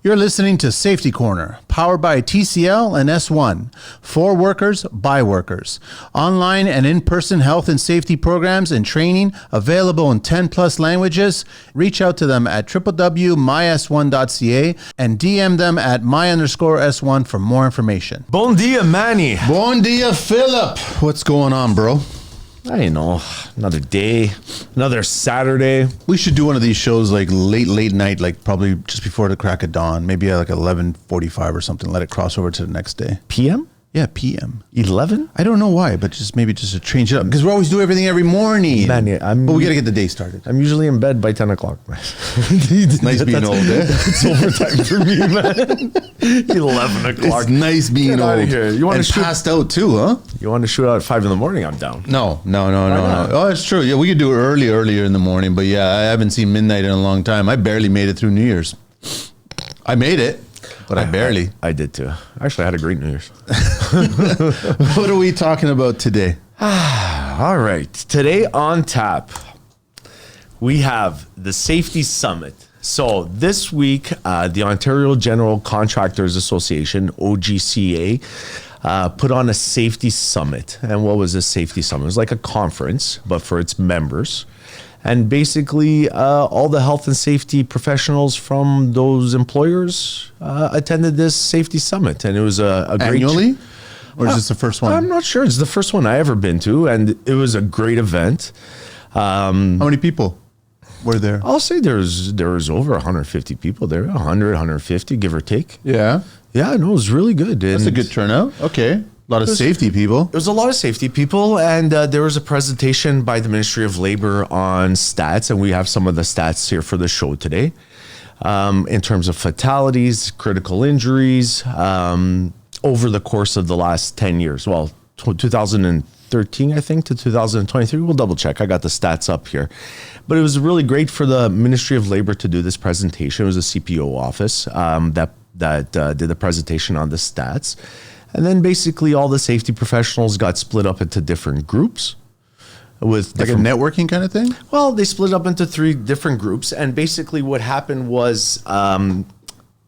You're listening to Safety Corner, powered by TCL and S1. For workers, by workers. Online and in-person health and safety programs and training available in 10 plus languages. Reach out to them at www.mys1.ca and DM them at my_S1 for more information. Bon dia, Manny. Bon dia, Philip. What's going on, bro? I know. Another day, another Saturday. We should do one of these shows like late night, like probably just before the crack of dawn, maybe at like 11:45 or something. Let it cross over to the next day. PM? Yeah, PM. 11? I don't know why, but maybe just to change it up because we always do everything every morning. Man, but we got to get the day started. I'm usually in bed by 10 o'clock. It's nice being old, eh? It's overtime for me, man. 11 o'clock. It's nice being Get old. out of here. You want and to shoot passed out too, huh? You want to shoot out at 5 in the morning? I'm down. No. not? Oh, it's true. Yeah, we could do it earlier in the morning, but yeah, I haven't seen midnight in a long time. I barely made it through New Year's. I made it, but I barely. I did too. Actually, I had a great New Year's. What are we talking about today? All right. Today on tap, we have the Safety Summit. So this week, the Ontario General Contractors Association, OGCA, put on a safety summit. And what was a safety summit? It was like a conference, but for its members. And basically, all the health and safety professionals from those employers attended this safety summit. And it was a great... Annually? Or is this the first one? I'm not sure. It's the first one I ever been to. And it was a great event. How many people were there? I'll say there was over 150 people there. 100, 150, give or take. Yeah. Yeah, no, it was really good. That's a good turnout. Okay. A lot of safety people. There was a lot of safety people, and there was a presentation by the Ministry of Labor on stats, and we have some of the stats here for the show today. In terms of fatalities, critical injuries, over the course of the last 10 years. Well, 2013, I think, to 2023. We'll double check. I got the stats up here. But it was really great for the Ministry of Labor to do this presentation. It was a CPO office that did the presentation on the stats. And then basically all the safety professionals got split up into different groups. With like a networking kind of thing? Well, they split up into 3 different groups. And basically what happened was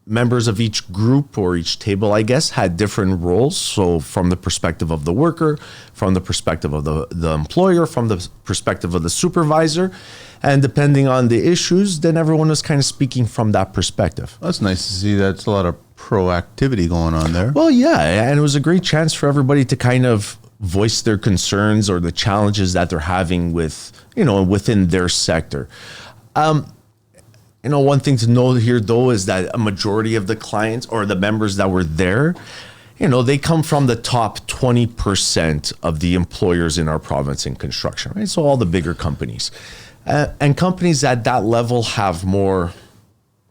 members of each group or each table, I guess, had different roles. So from the perspective of the worker, from the perspective of the employer, from the perspective of the supervisor. And depending on the issues, then everyone was kind of speaking from that perspective. That's nice to see. That's a lot of proactivity going on there. Well, yeah. And it was a great chance for everybody to kind of voice their concerns or the challenges that they're having with, within their sector. One thing to note here, though, is that a majority of the clients or the members that were there, they come from the top 20% of the employers in our province in construction, right? So all the bigger companies. And companies at that level have more,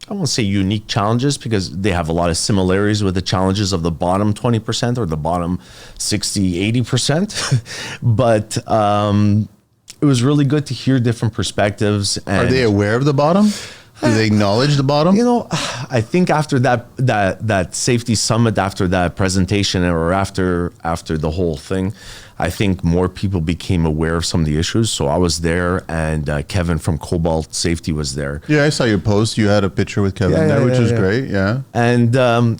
I won't say unique challenges because they have a lot of similarities with the challenges of the bottom 20% or the bottom 60, 80%. But it was really good to hear different perspectives. And, are they aware of the bottom? Do they acknowledge the bottom? I think after that safety summit, after that presentation, or after the whole thing, I think more people became aware of some of the issues. So I was there, and Kevin from Cobalt Safety was there. Yeah, I saw your post. You had a picture with Kevin there, which was great. Yeah. And,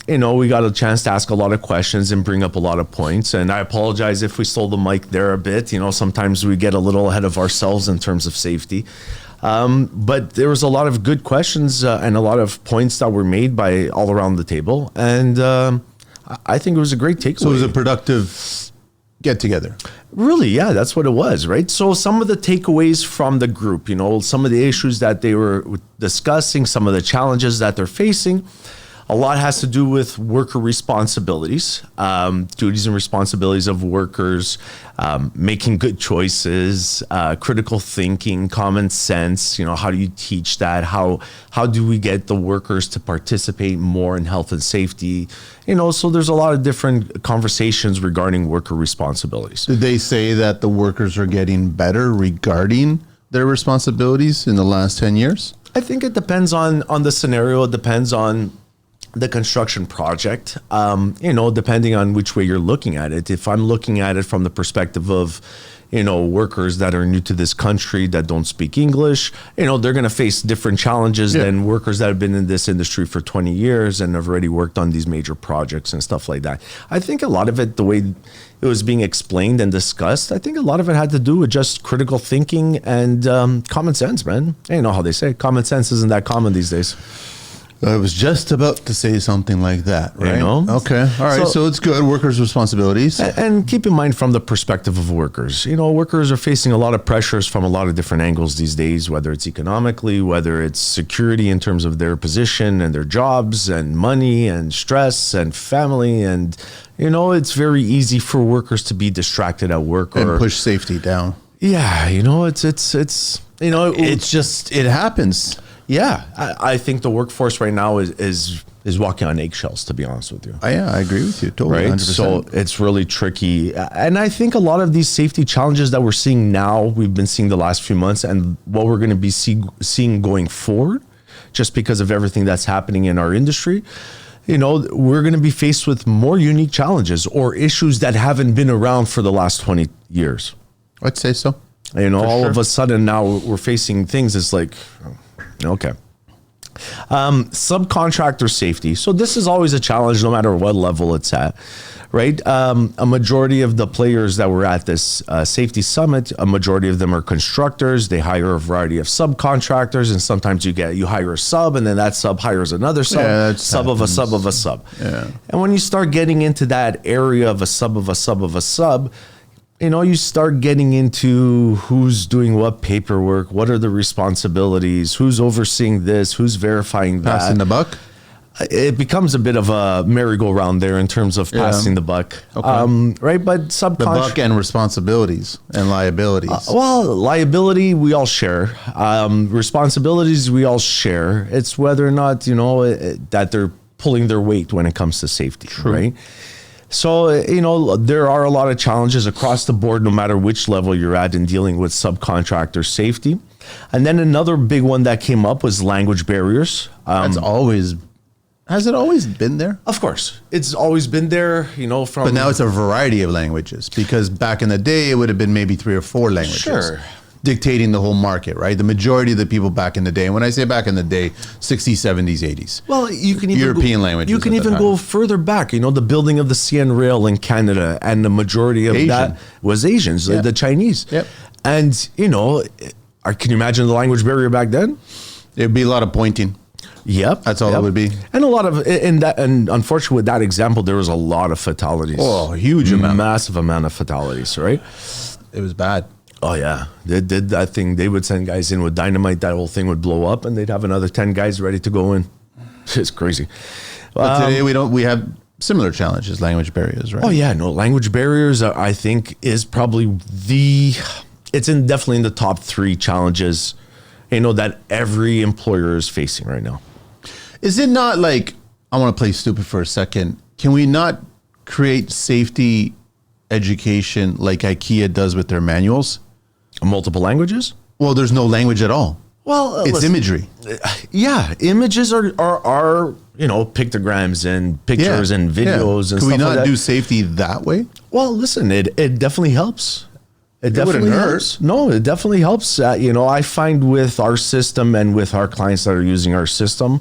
we got a chance to ask a lot of questions and bring up a lot of points. And I apologize if we stole the mic there a bit. Sometimes we get a little ahead of ourselves in terms of safety. But there was a lot of good questions and a lot of points that were made by all around the table. And I think it was a great takeaway. So it was a productive get together. Really, yeah, that's what it was, right? So some of the takeaways from the group, some of the issues that they were discussing, some of the challenges that they're facing, a lot has to do with worker responsibilities, duties and responsibilities of workers, making good choices, critical thinking, common sense. How do you teach that? How do we get the workers to participate more in health and safety? So there's a lot of different conversations regarding worker responsibilities. Did they say that the workers are getting better regarding their responsibilities in the last 10 years? I think it depends on the scenario. It depends on the construction project, depending on which way you're looking at it. If I'm looking at it from the perspective of, workers that are new to this country that don't speak English, they're going to face different challenges than workers that have been in this industry for 20 years and have already worked on these major projects and stuff like that. I think a lot of it, the way it was being explained and discussed, I think a lot of it had to do with just critical thinking and common sense, man. You know how they say common sense isn't that common these days. I was just about to say something like that, right? Okay. All right. So it's good. Workers' responsibilities. And keep in mind from the perspective of workers, workers are facing a lot of pressures from a lot of different angles these days, whether it's economically, whether it's security in terms of their position and their jobs and money and stress and family. And, it's very easy for workers to be distracted at work and push safety down. Yeah. It happens. Yeah, I think the workforce right now is walking on eggshells, to be honest with you. Yeah, I agree with you totally. Right? 100%. So it's really tricky. And I think a lot of these safety challenges that we're seeing now, we've been seeing the last few months, and what we're going to be seeing going forward, just because of everything that's happening in our industry, we're going to be faced with more unique challenges or issues that haven't been around for the last 20 years. I'd say so. All of a sudden now we're facing things. It's like... Okay. Subcontractor safety. So this is always a challenge no matter what level it's at, right? A majority of the players that were at this safety summit, a majority of them are constructors. They hire a variety of subcontractors, and sometimes you hire a sub, and then that sub hires another sub, sub of a sub of a sub. Yeah. And when you start getting into that area of a sub of a sub of a sub, you start getting into who's doing what paperwork, what are the responsibilities, who's overseeing this, who's verifying that. Passing the buck? It becomes a bit of a merry-go-round there in terms of passing the buck. Okay. Right? But the buck and responsibilities and liabilities. Liability, we all share. Responsibilities, we all share. It's whether or not, that they're pulling their weight when it comes to safety, right? So, there are a lot of challenges across the board, no matter which level you're at in dealing with subcontractor safety. And then another big one that came up was language barriers. Has it always been there? Of course. It's always been there, But now it's a variety of languages, because back in the day, it would have been maybe 3 or 4 languages. Sure. Dictating the whole market, right? The majority of the people back in the day, and when I say back in the day, 60s, 70s, 80s. Well, you can even European languages. You can even go further back. The building of the CN Rail in Canada, and the majority of that was Asians, the Chinese. Yep. And can you imagine the language barrier back then? It'd be a lot of pointing. Yep, that's all it would be. And a lot of and unfortunately with that example, there was a lot of fatalities. Oh, a huge amount, massive amount of fatalities. Right? It was bad. Oh yeah, they did that thing. They would send guys in with dynamite. That whole thing would blow up, and they'd have another 10 guys ready to go in. It's crazy. But today we have similar challenges, language barriers, right? Oh yeah, no, language barriers. I think is probably definitely in the top 3 challenges, that every employer is facing right now. Is it not like, I want to play stupid for a second. Can we not create safety education like IKEA does with their manuals? Multiple languages? Well, there's no language at all. Well, it's imagery. Yeah, images are pictograms and pictures and videos and stuff like that. Can we not do safety that way? Well, listen, it definitely helps. It definitely helps. No, it definitely helps. I find with our system and with our clients that are using our system,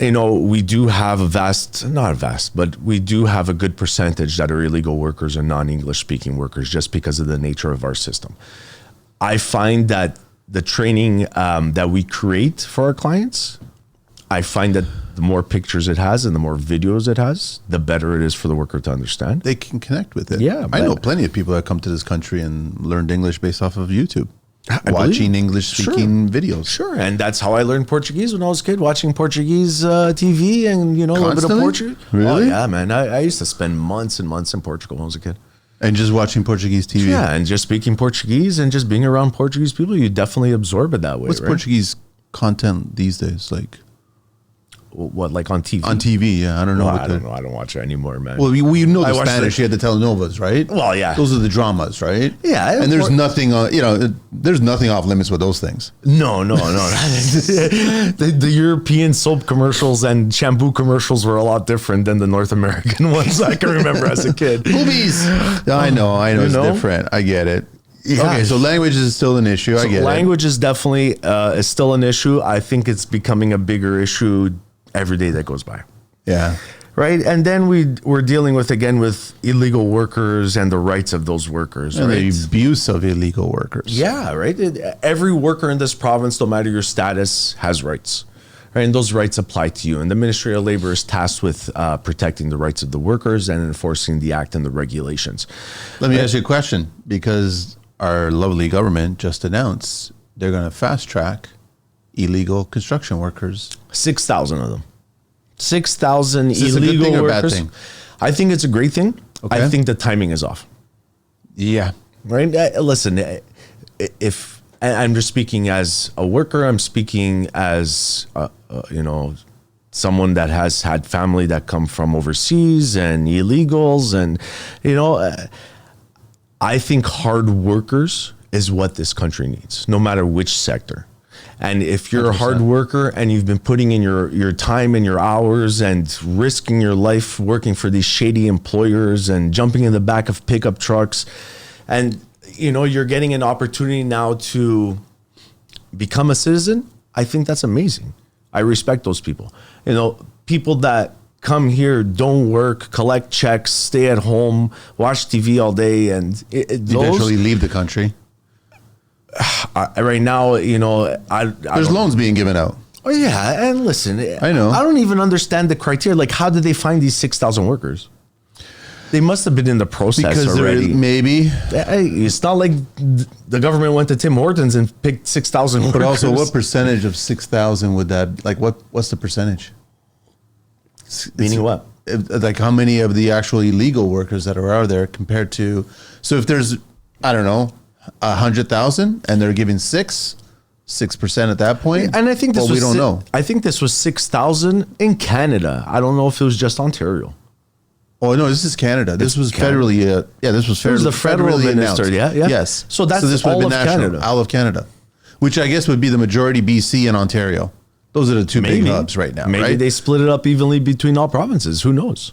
we do have we do have a good percentage that are illegal workers and non-English speaking workers, just because of the nature of our system. I find that the training that we create for our clients, I find that the more pictures it has and the more videos it has, the better it is for the worker to understand. They can connect with it. Yeah. I know plenty of people that come to this country and learned English based off of YouTube. Watching English-speaking videos. Sure, and that's how I learned Portuguese when I was a kid, watching Portuguese TV and, a little bit of Portuguese. Really? Oh, yeah, man. I used to spend months and months in Portugal when I was a kid. And just watching Portuguese TV? Yeah, and just speaking Portuguese and just being around Portuguese people, you definitely absorb it that way, What's right? Portuguese content these days like? what, like on TV? On TV, yeah. I don't know. No, I don't know. I don't watch it anymore, man. Well, we know the I watched Spanish. You had the telenovas, right? Well, yeah. Those are the dramas, right? Yeah, and there's nothing, there's nothing off limits with those things. No. the European soap commercials and shampoo commercials were a lot different than the North American ones I can remember as a kid. Movies. I know. It's different. I get it. Yeah. Okay, so language is still an issue. I get it. Language is definitely is still an issue. I think it's becoming a bigger issue every day that goes by. Yeah. Right. And then we're dealing with illegal workers and the rights of those workers. And right? the abuse of illegal workers. Yeah. Right. Every worker in this province, no matter your status, has rights. Right. And those rights apply to you. And the Ministry of Labor is tasked with protecting the rights of the workers and enforcing the act and the regulations. Let me ask you a question, because our lovely government just announced they're going to fast track illegal construction workers. 6,000 of them. 6,000 illegal workers. Is this a good thing or workers. bad thing? I think it's a great thing. Okay. I think the timing is off. Yeah. Right. Listen, if I'm just speaking as a worker, I'm speaking as someone that has had family that come from overseas and illegals, and I think hard workers is what this country needs, no matter which sector. And if you're 100%. A hard worker and you've been putting in your time and your hours and risking your life working for these shady employers and jumping in the back of pickup trucks, and you're getting an opportunity now to become a citizen, I think that's amazing. I respect those people. People that come here, don't work, collect checks, stay at home, watch TV all day, and eventually leave the country. Right now, there's loans being given out. Oh yeah, and listen, I know. I don't even understand the criteria. Like, how did they find these 6,000 workers? They must have been in the process because already. Maybe it's not like the government went to Tim Hortons and picked 6,000 workers. But also, what percentage of 6,000 would that? Like, what's the percentage? Meaning what? Like, how many of the actual illegal workers that are out there compared to? So if there's, I don't know, 100,000 and they're giving 6% at that point, and I think this we don't know. I think this was 6,000 in Canada. I don't know if it was just Ontario. Oh no, this is Canada. This was federally. This was federally. It was the federal minister. Announced. Yeah. Yes. So this would all have of been national, Canada. All of Canada, which I guess would be the majority BC and Ontario. Those are the two big hubs right now. Maybe they split it up evenly between all provinces. Who knows?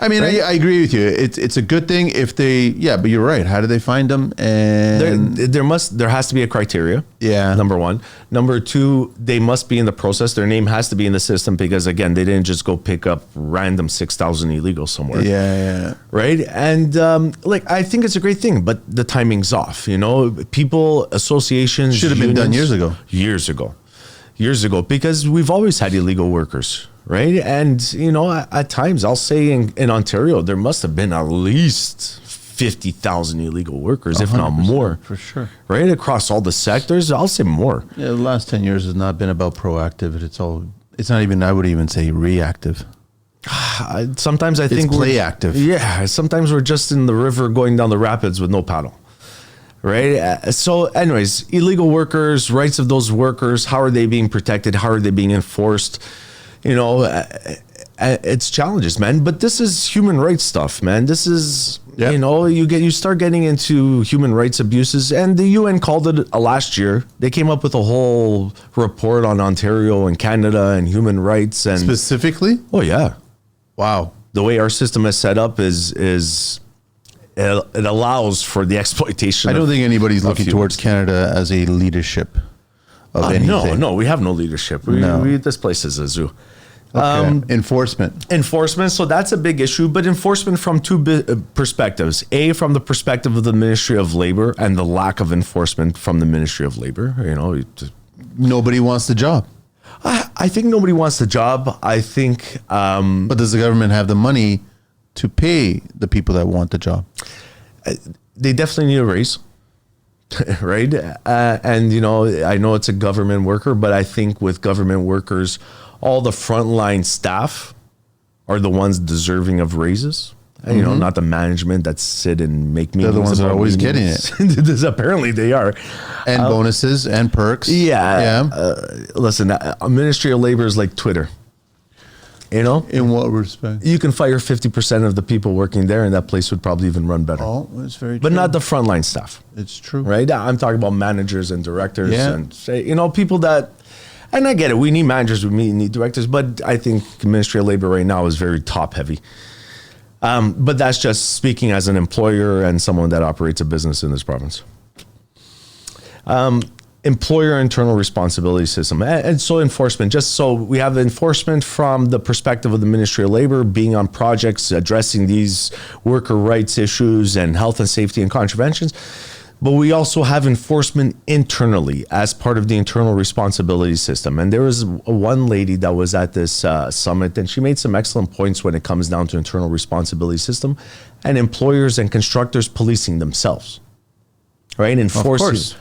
I mean, right? I agree with you. It's a good thing if they. Yeah, but you're right. How do they find them? And there has to be a criteria. Yeah. Number one. Number two, they must be in the process. Their name has to be in the system because, again, they didn't just go pick up random 6,000 illegals somewhere. Yeah. Right. And I think it's a great thing, but the timing's off. People, associations should have been done years ago. Years ago, because we've always had illegal workers. Right. And, at times I'll say in Ontario, there must have been at least 50,000 illegal workers, if not more. For sure. Right. Across all the sectors. I'll say more. Yeah. The last 10 years has not been about proactive. It's not even, I would even say reactive. Sometimes I think it's play active. Yeah. Sometimes we're just in the river going down the rapids with no paddle. Right. So anyways, illegal workers, rights of those workers, how are they being protected? How are they being enforced? It's challenges, man. But this is human rights stuff, man. This is, you start getting into human rights abuses, and the UN called it last year. They came up with a whole report on Ontario and Canada and human rights, and specifically. Oh yeah, wow. The way our system is set up is it allows for the exploitation. I don't think anybody's looking towards Canada as a leadership of anything. No, we have no leadership. This place is a zoo. Okay. Enforcement. So that's a big issue, but enforcement from two perspectives. A, from the perspective of the Ministry of Labor and the lack of enforcement from the Ministry of Labor. Nobody wants the job. I think nobody wants the job. I think. But does the government have the money to pay the people that want the job? They definitely need a raise. Right. And, I know it's a government worker, but I think with government workers, all the frontline staff are the ones deserving of raises. And, not the management that sit and make meetings. They're the ones that are always getting it. Apparently they are. And bonuses and perks. Yeah. Listen, Ministry of Labor is like Twitter. You know, In what respect? you can fire 50% of the people working there, and that place would probably even run better. Oh, that's very true. But not the frontline staff, It's true. right? I'm talking about managers and directors, Yeah. and people that. And I get it. We need managers. We need directors. But I think Ministry of Labor right now is very top heavy. But that's just speaking as an employer and someone that operates a business in this province. Employer internal responsibility system. And so enforcement, just so we have enforcement from the perspective of the Ministry of Labor, being on projects, addressing these worker rights issues and health and safety and contraventions. But we also have enforcement internally as part of the internal responsibility system. And there was one lady that was at this summit, and she made some excellent points when it comes down to internal responsibility system and employers and constructors policing themselves, right? Enforcing.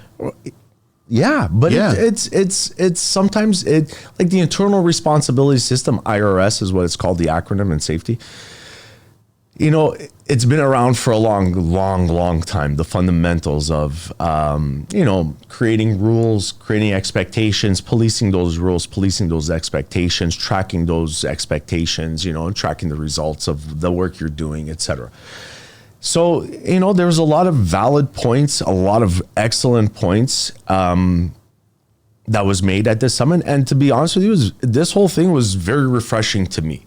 Yeah, but Yeah. it's sometimes like the internal responsibility system, IRS is what it's called, the acronym in safety. It's been around for a long time. The fundamentals of, creating rules, creating expectations, policing those rules, policing those expectations, tracking those expectations, tracking the results of the work you're doing, etc. So, there was a lot of valid points, a lot of excellent points that was made at this summit. And to be honest with you, this whole thing was very refreshing to me.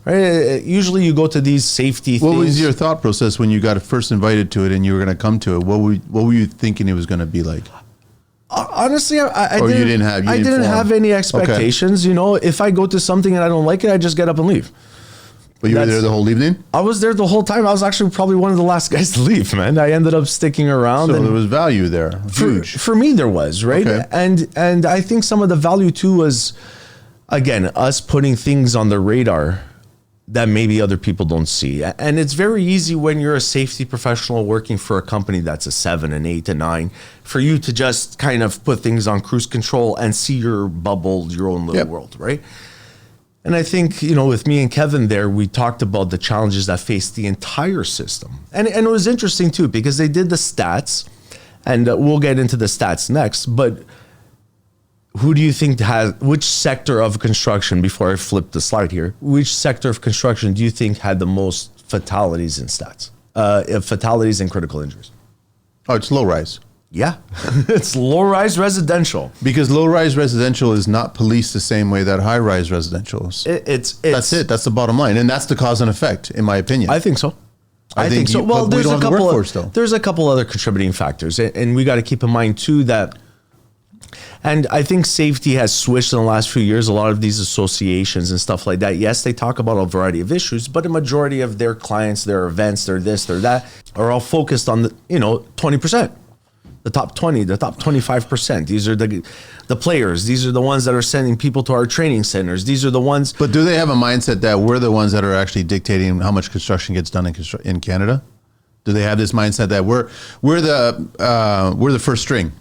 Right? Usually you go to these safety things. What was your thought process when you got first invited to it and you were going to come to it? What were you thinking it was going to be like? Honestly, I Or didn't, you didn't have any expectations. Okay. If I go to something and I don't like it, I just get up and leave. But you were there the whole evening? I was there the whole time. I was actually probably one of the last guys to leave, man. I ended up sticking around. So there was value there. Huge. For me, there was, right? Okay. And I think some of the value too was, again, us putting things on the radar that maybe other people don't see. And it's very easy when you're a safety professional working for a company that's a 7, an 8, a 9, for you to just kind of put things on cruise control and see your bubble, your own little world, right? And I think, with me and Kevin there, we talked about the challenges that face the entire system. And it was interesting too, because they did the stats, and we'll get into the stats next, but who do you think which sector of construction, before I flip the slide here, which sector of construction do you think had the most fatalities in stats? Fatalities and critical injuries? Oh, it's low rise. Yeah, it's low-rise residential. Because low-rise residential is not policed the same way that high-rise residential is. That's it. That's the bottom line. And that's the cause and effect, in my opinion. I think so. I think so. Well, there's a couple other contributing factors. And we got to keep in mind, too, that, and I think safety has switched in the last few years. A lot of these associations and stuff like that, yes, they talk about a variety of issues, but a majority of their clients, their events, their this, their that, are all focused on the 20%. The top 20, the top 25%. These are the players. These are the ones that are sending people to our training centers. These are the ones. But do they have a mindset that we're the ones that are actually dictating how much construction gets done in Canada? Do they have this mindset that we're the first string?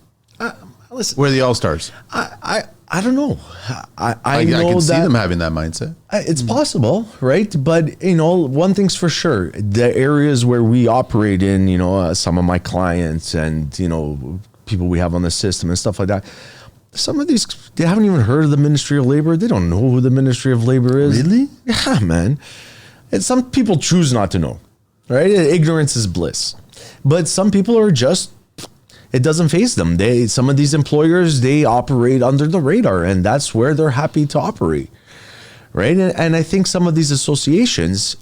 Listen, we're the all-stars. I don't know. I know I can see that them having that mindset. It's possible, right? But one thing's for sure: the areas where we operate in, some of my clients and people we have on the system and stuff like that. Some of these, they haven't even heard of the Ministry of Labor. They don't know who the Ministry of Labor is. Really? Yeah, man. And some people choose not to know, right? Ignorance is bliss. But some people are just. It doesn't faze them. Some of these employers, they operate under the radar, and that's where they're happy to operate, right? And I think some of these associations,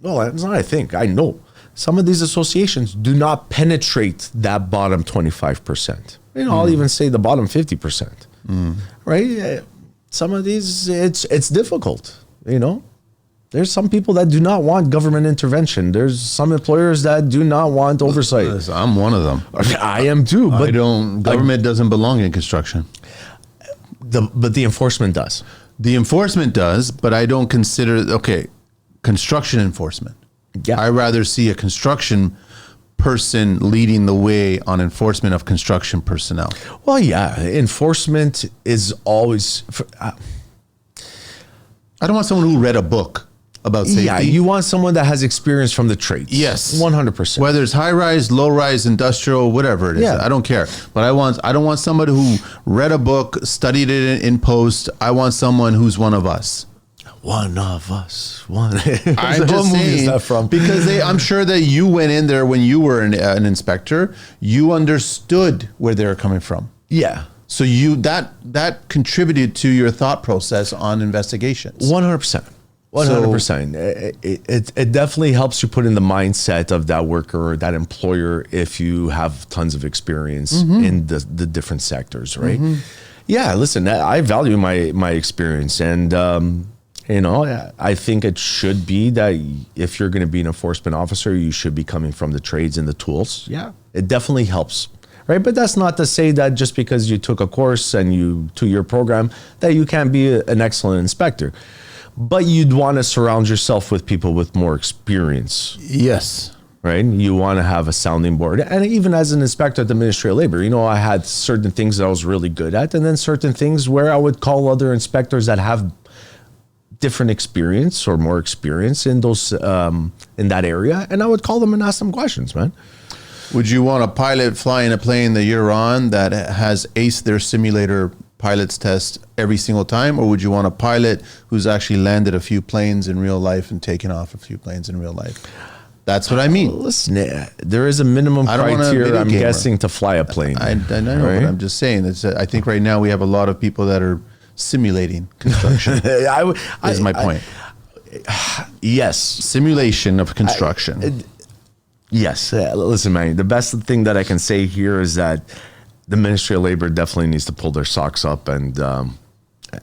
well, it's not I think, I know, some of these associations do not penetrate that bottom 25%. I'll even say the bottom 50%, right? Some of these, it's difficult, There's some people that do not want government intervention. There's some employers that do not want oversight. I'm one of them. I am too. But government doesn't belong in construction. But the enforcement does. The enforcement does, but I don't consider, construction enforcement. Yeah. I rather see a construction person leading the way on enforcement of construction personnel. Well, yeah, enforcement is always... I don't want someone who read a book about safety. Yeah, you want someone that has experience from the trades. Yes. 100%. Whether it's high rise, low rise, industrial, whatever it is. Yeah. I don't care. But I don't want somebody who read a book, studied it in post. I want someone who's one of us. One of us. One. I'm What just movie is saying that from? because I'm sure that you went in there when you were an inspector. You understood where they were coming from, Yeah. so that contributed to your thought process on investigations. 100%. 100%. It definitely helps you put in the mindset of that worker or that employer if you have tons of experience in the different sectors, right? Yeah, listen, I value my experience, and I think it should be that if you're going to be an enforcement officer, you should be coming from the trades and the tools. Yeah, it definitely helps. Right, but that's not to say that just because you took a course and you 2-year program that you can't be an excellent inspector. But you'd want to surround yourself with people with more experience. Yes. Right? You want to have a sounding board. And even as an inspector at the Ministry of Labor, I had certain things that I was really good at, and then certain things where I would call other inspectors that have different experience or more experience in those in that area, and I would call them and ask them questions, man. Would you want a pilot flying a plane that you're on that has aced their simulator pilot's test every single time, or would you want a pilot who's actually landed a few planes in real life and taken off a few planes in real life? That's what I mean. Listen, there is a minimum criteria, I'm guessing, to fly a plane. I know, right? but I'm just saying. I think right now we have a lot of people that are simulating construction. Is my point. Yes. Simulation of construction. Yes. Listen, man, the best thing that I can say here is that the Ministry of Labor definitely needs to pull their socks up and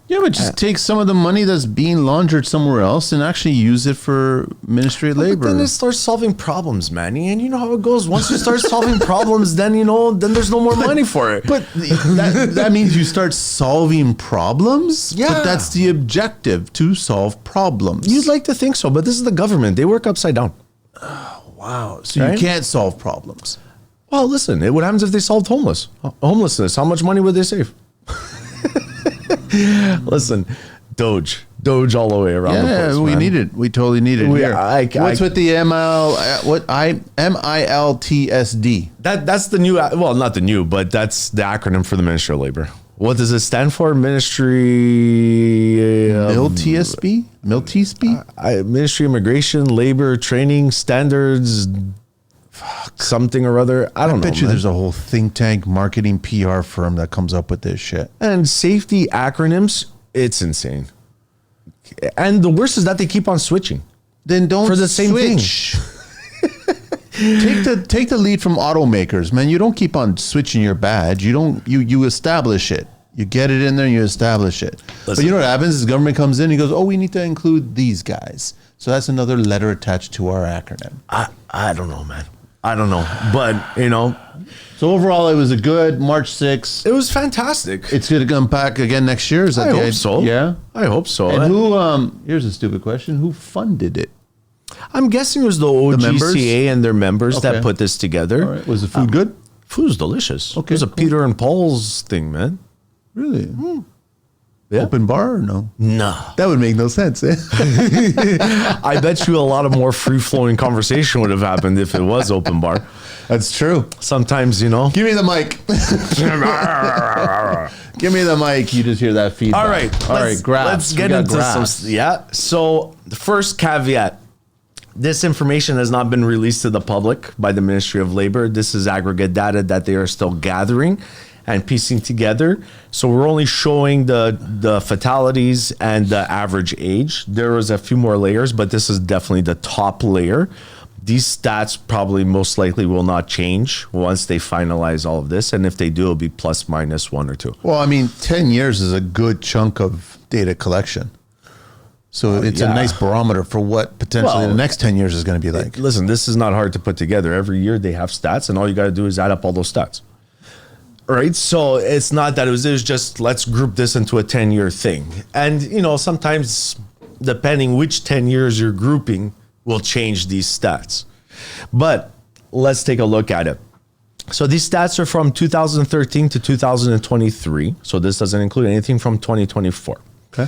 but just take some of the money that's being laundered somewhere else and actually use it for Ministry of Labor. But then it starts solving problems, man. And you know how it goes. Once you start solving problems, then then there's no more money for it. But that means you start solving problems? Yeah. But that's the objective, to solve problems. You'd like to think so, but this is the government. They work upside down. Wow. So you can't solve problems. Well, listen, what happens if they solved homelessness? How much money would they save? Listen, Doge all the way around the place, we man. need it. We totally need it here. What's with the MILTSD? That's the new, well, not the new, but that's the acronym for the Ministry of Labor. What does it stand for? Ministry MILTSD? MILTSD? Ministry of Immigration, Labor, Training, Standards, something or other. I don't know. I bet you there's a whole think tank marketing PR firm that comes up with this shit. And safety acronyms, it's insane. And the worst is that they keep on switching. Then don't for the same switch. Take the lead from automakers, man. You don't keep on switching your badge. You establish it. You get it in there and you establish it. Listen, but you know what happens is the government comes in and goes, we need to include these guys. So that's another letter attached to our acronym. I don't know, man. I don't know. But, So overall, it was a good March 6th. It was fantastic. It's going to come back again next year? Is that I hope so. Yeah? I hope so. And who, here's a stupid question, who funded it? I'm guessing it was the OGCA and their members that put this together. All right. Was the food good? Food was delicious. Okay, it was a Peter and Paul's thing, man. Really? Yeah. Open bar or no? No. That would make no sense. I bet you a lot of more free-flowing conversation would have happened if it was open bar. That's true. Sometimes, Give me the mic. Give me the mic. You just hear that feedback. All right. Graphs. Let's get into some. Yeah. So the first caveat. This information has not been released to the public by the Ministry of Labor. This is aggregate data that they are still gathering and piecing together. So we're only showing the fatalities and the average age. There was a few more layers, but this is definitely the top layer. These stats probably most likely will not change once they finalize all of this. And if they do, it'll be plus minus 1 or 2. Well, 10 years is a good chunk of data collection. So it's a nice barometer for what potentially the next 10 years is going to be like. Listen, this is not hard to put together. Every year they have stats, and all you got to do is add up all those stats. All right? So it's not that it was just let's group this into a 10-year thing. And, sometimes depending which 10 years you're grouping will change these stats. But let's take a look at it. So these stats are from 2013 to 2023. So this doesn't include anything from 2024. Okay.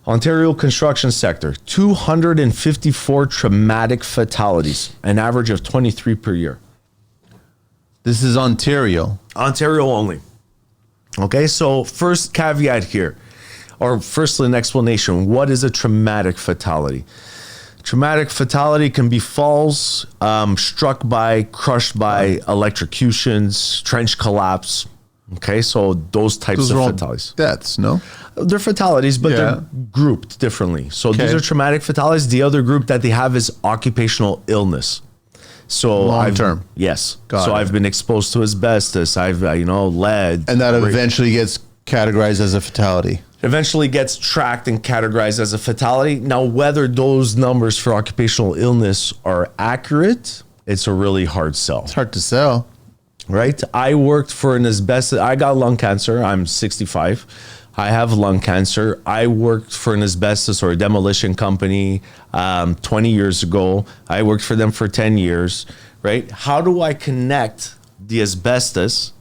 Ontario construction sector, 254 traumatic fatalities, an average of 23 per year. This is Ontario. Ontario only. Okay, so first caveat here. or firstly, an explanation. What is a traumatic fatality? Traumatic fatality can be falls, struck by, crushed by, electrocutions, trench collapse. Okay, so those types of fatalities. Deaths, no? They're fatalities, but they're grouped differently. So these are traumatic fatalities. The other group that they have is occupational illness. So long term. Yes. I've been exposed to asbestos. I've, lead. And that eventually gets categorized as a fatality. Eventually gets tracked and categorized as a fatality. Now, whether those numbers for occupational illness are accurate, it's a really hard sell. It's hard to sell. Right? I worked for an asbestos. I got lung cancer. I'm 65. I have lung cancer. I worked for an asbestos or a demolition company 20 years ago. I worked for them for 10 years, right? How do I connect the asbestos,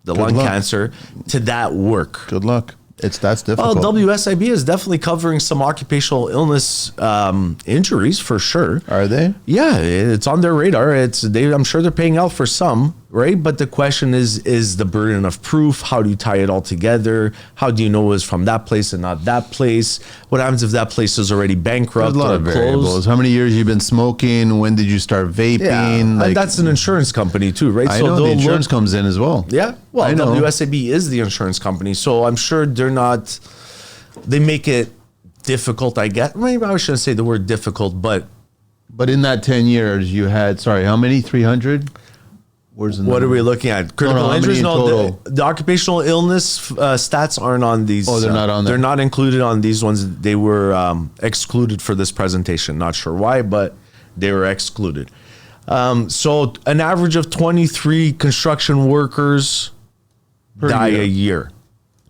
the lung cancer, to that work? Good luck. That's difficult. Well, WSIB is definitely covering some occupational illness injuries for sure. Are they? Yeah, it's on their radar. I'm sure they're paying out for some, right? But the question is the burden of proof. How do you tie it all together? How do you know it's from that place and not that place? What happens if that place is already bankrupt There's a lot of variables. Closed? How many years you've been smoking? When did you start vaping? Yeah, and that's an insurance company too, right? I know the insurance comes in as well. Yeah, well, WSIB is the insurance company, so I'm sure they make it difficult, I guess. Maybe I shouldn't say the word difficult, but in that 10 years, you had, how many? 300? What are we looking at? Critical injuries? No, the occupational illness stats aren't on these. Oh, they're not on there. They're not included on these ones. They were excluded for this presentation. Not sure why, but they were excluded. So an average of 23 construction workers die a year.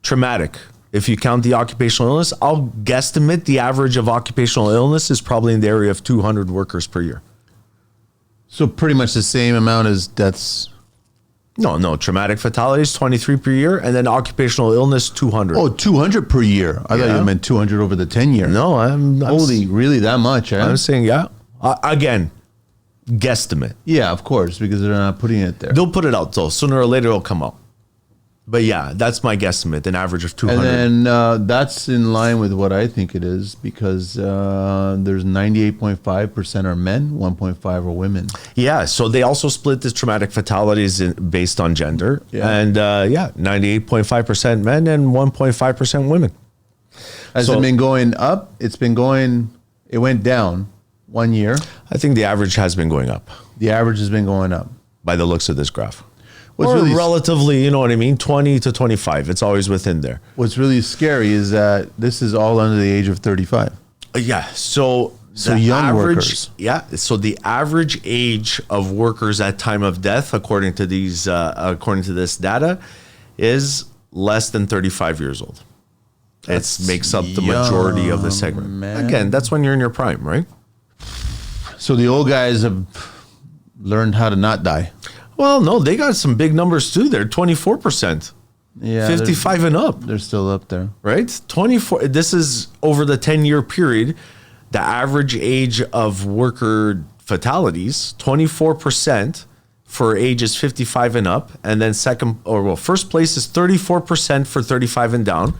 Traumatic. If you count the occupational illness, I'll guesstimate the average of occupational illness is probably in the area of 200 workers per year. So pretty much the same amount as deaths. No. Traumatic fatalities, 23 per year, and then occupational illness, 200. Oh, 200 per year. I thought you meant 200 over the 10 year. No, really that much, eh? I'm saying, again, guesstimate. Yeah, of course, because they're not putting it there. They'll put it out, though. Sooner or later, it'll come out. But yeah, that's my guesstimate, an average of 200. And then that's in line with what I think it is, because there's 98.5% are men, 1.5 are women. Yeah, so they also split the traumatic fatalities based on gender. Yeah. And 98.5% men and 1.5% women. Has it been going up? It went down 1 year. I think the average has been going up. The average has been going up. By the looks of this graph. What's or really relatively, 20 to 25. It's always within there. What's really scary is that this is all under the age of 35. Yeah. So young workers. Yeah. So the average age of workers at time of death, according to this data, is less than 35 years old. It makes up the majority of the segment. Man. Again, that's when you're in your prime, right? So the old guys have learned how to not die. Well, no, they got some big numbers too. They're 24%. Yeah, 55 and up. They're still up there. Right? 24. This is over the 10-year period. The average age of worker fatalities, 24% for ages 55 and up. And then first place is 34% for 35 and down.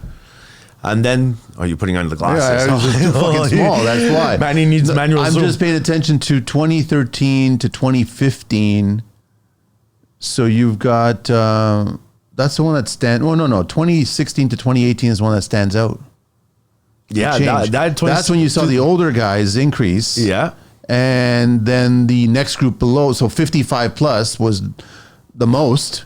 And then, are you putting on the glasses? Yeah, it's too fucking small. That's why. Manny needs manual zoom. I'm just paying attention to 2013 to 2015. So you've got, that's the one that stands, 2016 to 2018 is the one that stands out. Yeah, that's when you saw the older guys increase. Yeah. And then the next group below, so 55 plus was the most,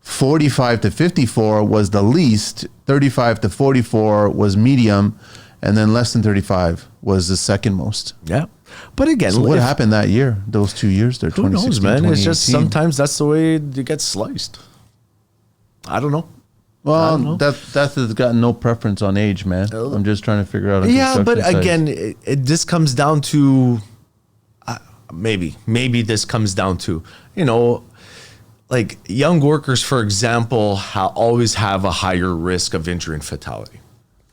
45 to 54 was the least, 35 to 44 was medium, and then less than 35 was the second most. Yeah. But again, so what happened that year? Those 2 years there, who knows, man? It's just sometimes that's the way you get sliced. I don't know. Well, that has got no preference on age, man. I'm just trying to figure out. But again, this comes down to maybe this comes down to like young workers, for example, always have a higher risk of injury and fatality,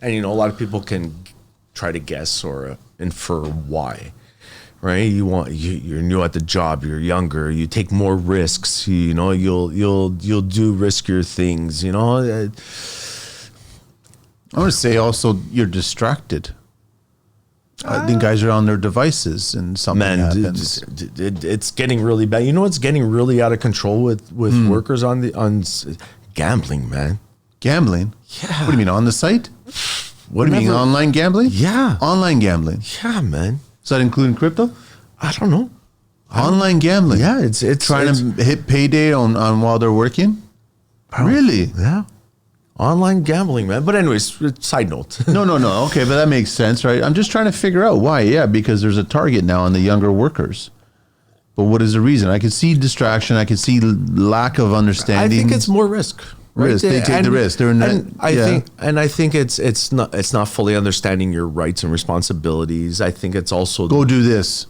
and a lot of people can try to guess or infer why. Right, you're new at the job, you're younger, you take more risks. You'll do riskier things. I would say also you're distracted. I think guys are on their devices and something happens. It's getting really bad. You know what's getting really out of control with workers on gambling, man. Gambling? Yeah. What do you mean, on the site? What do you mean, online gambling? Yeah. Online gambling. Yeah, man. Does that include crypto? I don't know. Online gambling? Yeah, it's trying to hit payday on while they're working? Really? Yeah. Online gambling, man. But anyways, side note. No. Okay, but that makes sense, right? I'm just trying to figure out why. Yeah, because there's a target now on the younger workers. But what is the reason? I can see distraction. I can see lack of understanding. I think it's more risk. Right? Risk. They take the risk. They're I think it's not fully understanding your rights and responsibilities. I think it's also go do this.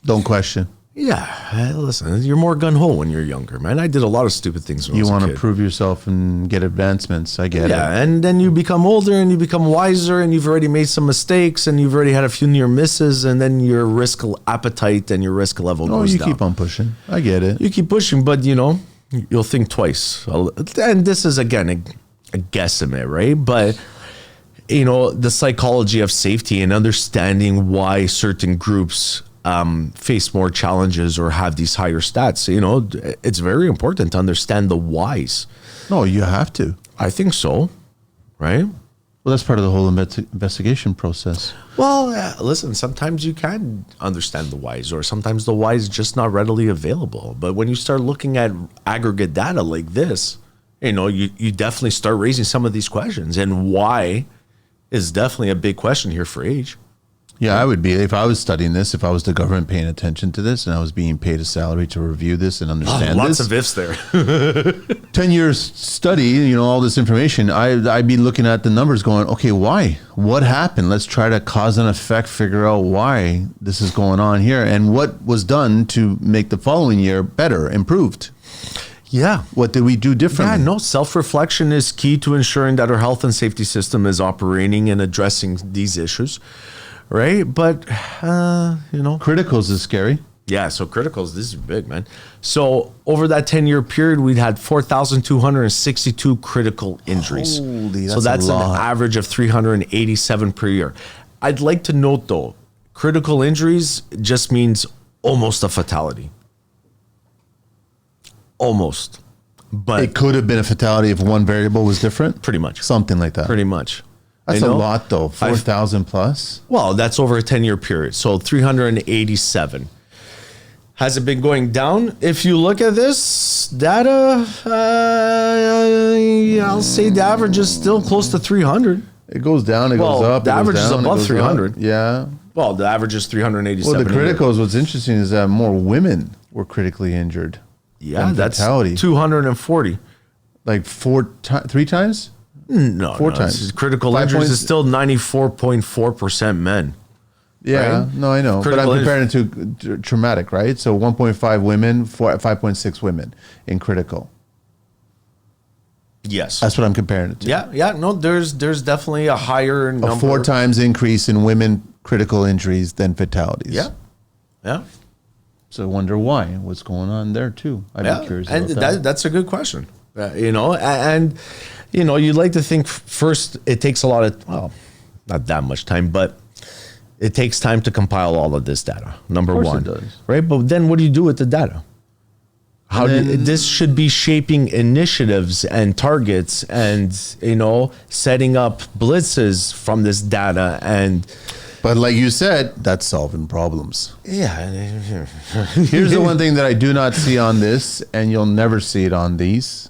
Don't question. Yeah, listen, you're more gun-ho when you're younger, man. I did a lot of stupid things when I was a kid. You want to prove yourself and get advancements. I get it. Yeah, and then you become older and you become wiser and you've already made some mistakes and you've already had a few near misses and then your risk appetite and your risk level goes down. You keep on pushing. I get it. You keep pushing, but you'll think twice. And this is, again, a guesstimate, right? But, the psychology of safety and understanding why certain groups face more challenges or have these higher stats. It's very important to understand the whys. No, you have to. I think so, right? Well, that's part of the whole investigation process. Well, listen, sometimes you can understand the whys, or sometimes the whys just not readily available. But when you start looking at aggregate data like this, you definitely start raising some of these questions. And why is definitely a big question here for age. Yeah, I would be, if I was studying this, if I was the government paying attention to this and I was being paid a salary to review this and understand lots this. Lots of ifs there. 10 years study, all this information, I'd be looking at the numbers going, okay, why? What happened? Let's try to cause and effect, figure out why this is going on here and what was done to make the following year better, improved. Yeah. What did we do differently? Yeah, no, self-reflection is key to ensuring that our health and safety system is operating and addressing these issues. Right. But, criticals is scary. Yeah. So criticals, this is big, man. So over that 10-year period, we'd had 4,262 critical injuries. Holy, so that's an average of 387 per year. I'd like to note, though, critical injuries just means almost a fatality. Almost. But it could have been a fatality if one variable was different. Pretty much. Something like that. Pretty much. That's a lot, though. 4,000 plus. Well, that's over a 10-year period. So 387. Has it been going down? If you look at this data, I'll say the average is still close to 300. It goes down, it goes up. The average is above 300. Yeah. Well, the average is 387. Well, the criticals, what's interesting is that more women were critically injured. Yeah, that's fatality. 240. Like 3 times? No, 4 times. Critical injuries is still 94.4% men. Yeah, right? No, I know. But I'm comparing it to traumatic, right? So 1.5 women, 5.6 women in critical. Yes. That's what I'm comparing it to. Yeah. No, there's definitely a higher number. A 4 times increase in women critical injuries than fatalities. Yeah. So I wonder why. What's going on there, too? I'd be curious about that. That's a good question. You'd like to think first it takes a lot of, not that much time, but it takes time to compile all of this data. Number one, it does. Right? But then what do you do with the data? This should be shaping initiatives and targets and, setting up blitzes from this data. But like you said, that's solving problems. Yeah. Here's the one thing that I do not see on this, and you'll never see it on these.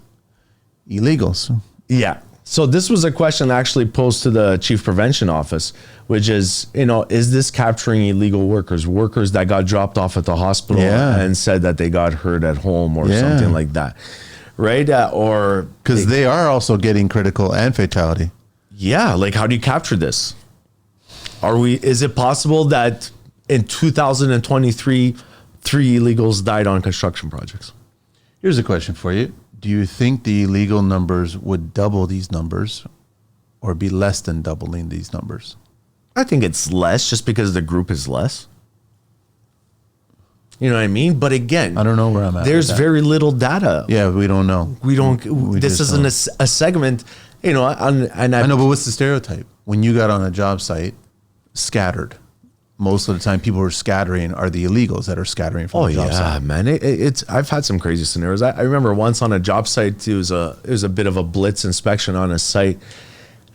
Illegals. Yeah. So this was a question actually posed to the Chief Prevention Office, which is, is this capturing illegal workers that got dropped off at the hospital and said that they got hurt at home or something like that, right? Or because they are also getting critical and fatality. Yeah. Like, how do you capture this? Is it possible that in 2023, 3 illegals died on construction projects? Here's a question for you. Do you think the illegal numbers would double these numbers or be less than doubling these numbers? I think it's less just because the group is less. You know what I mean? But again, I don't know where I'm at. There's very little data. Yeah, we don't know. This isn't a segment you know, and I know, but what's the stereotype? When you got on a job site, scattered. Most of the time, people who are scattering are the illegals that are scattering from the job site. Man. It's I've had some crazy scenarios. I remember once on a job site, it was a bit of a blitz inspection on a site.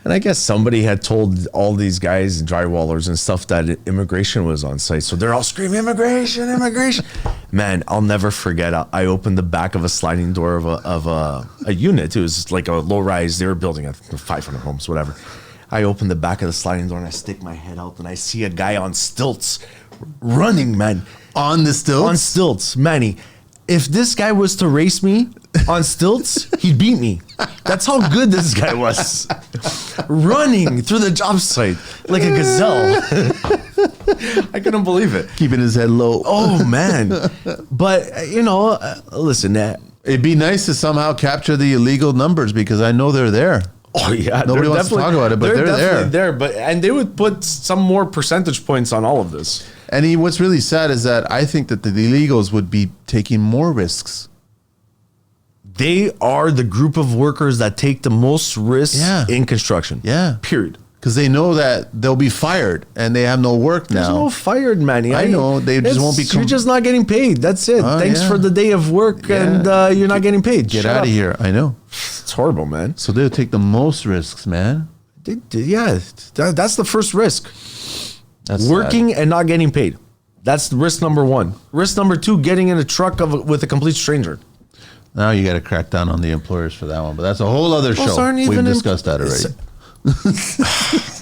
And I guess somebody had told all these guys, drywallers and stuff, that immigration was on site. So they're all screaming, immigration, immigration. Man, I'll never forget. I opened the back of a sliding door of a unit. It was like a low rise. They were building 500 homes, whatever. I open the back of the sliding door and I stick my head out and I see a guy on stilts running, man. On the stilts? On stilts. Manny, if this guy was to race me on stilts, he'd beat me. That's how good this guy was. Running through the job site like a gazelle. I couldn't believe it. Keeping his head low. Oh, man. But, you know, listen. It'd be nice to somehow capture the illegal numbers because I know they're there. Oh yeah, nobody wants to talk about it, but they're there. And they would put some more percentage points on all of this. And what's really sad is that I think that the illegals would be taking more risks. They are the group of workers that take the most risks in construction. Yeah, period. Because they know that they'll be fired and they have no work now. There's no fired, man. I know they just won't be. You're just not getting paid. That's it. Thanks for the day of work, and you're not getting paid. Get out of here. I know. It's horrible, man. So they'll take the most risks, man. That's the first risk. That's working sad. And not getting paid. That's risk number one. Risk number two: getting in a truck with a complete stranger. Now you got to crack down on the employers for that one, but that's a whole other show. We've discussed that already.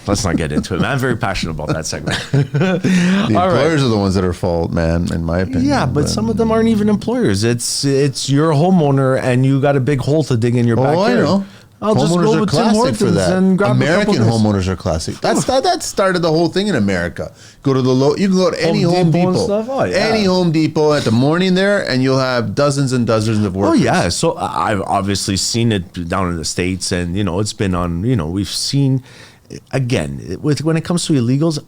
Let's not get into it, man. I'm very passionate about that segment. The employers are the ones that are fault, man, in my opinion. Yeah, but some of them aren't even employers. It's your homeowner and you got a big hole to dig in your backyard. I know. I'll just homeowners go are with Tim classic Hortons for that. and grab American a couple homeowners are classic. That started the whole thing in America. Go to you can go to any Home Depot. Any Home Depot at the morning there, and you'll have dozens and dozens of workers. Oh yeah, so I've obviously seen it down in the States, and you know it's been on. You know we've seen again when it comes to illegals,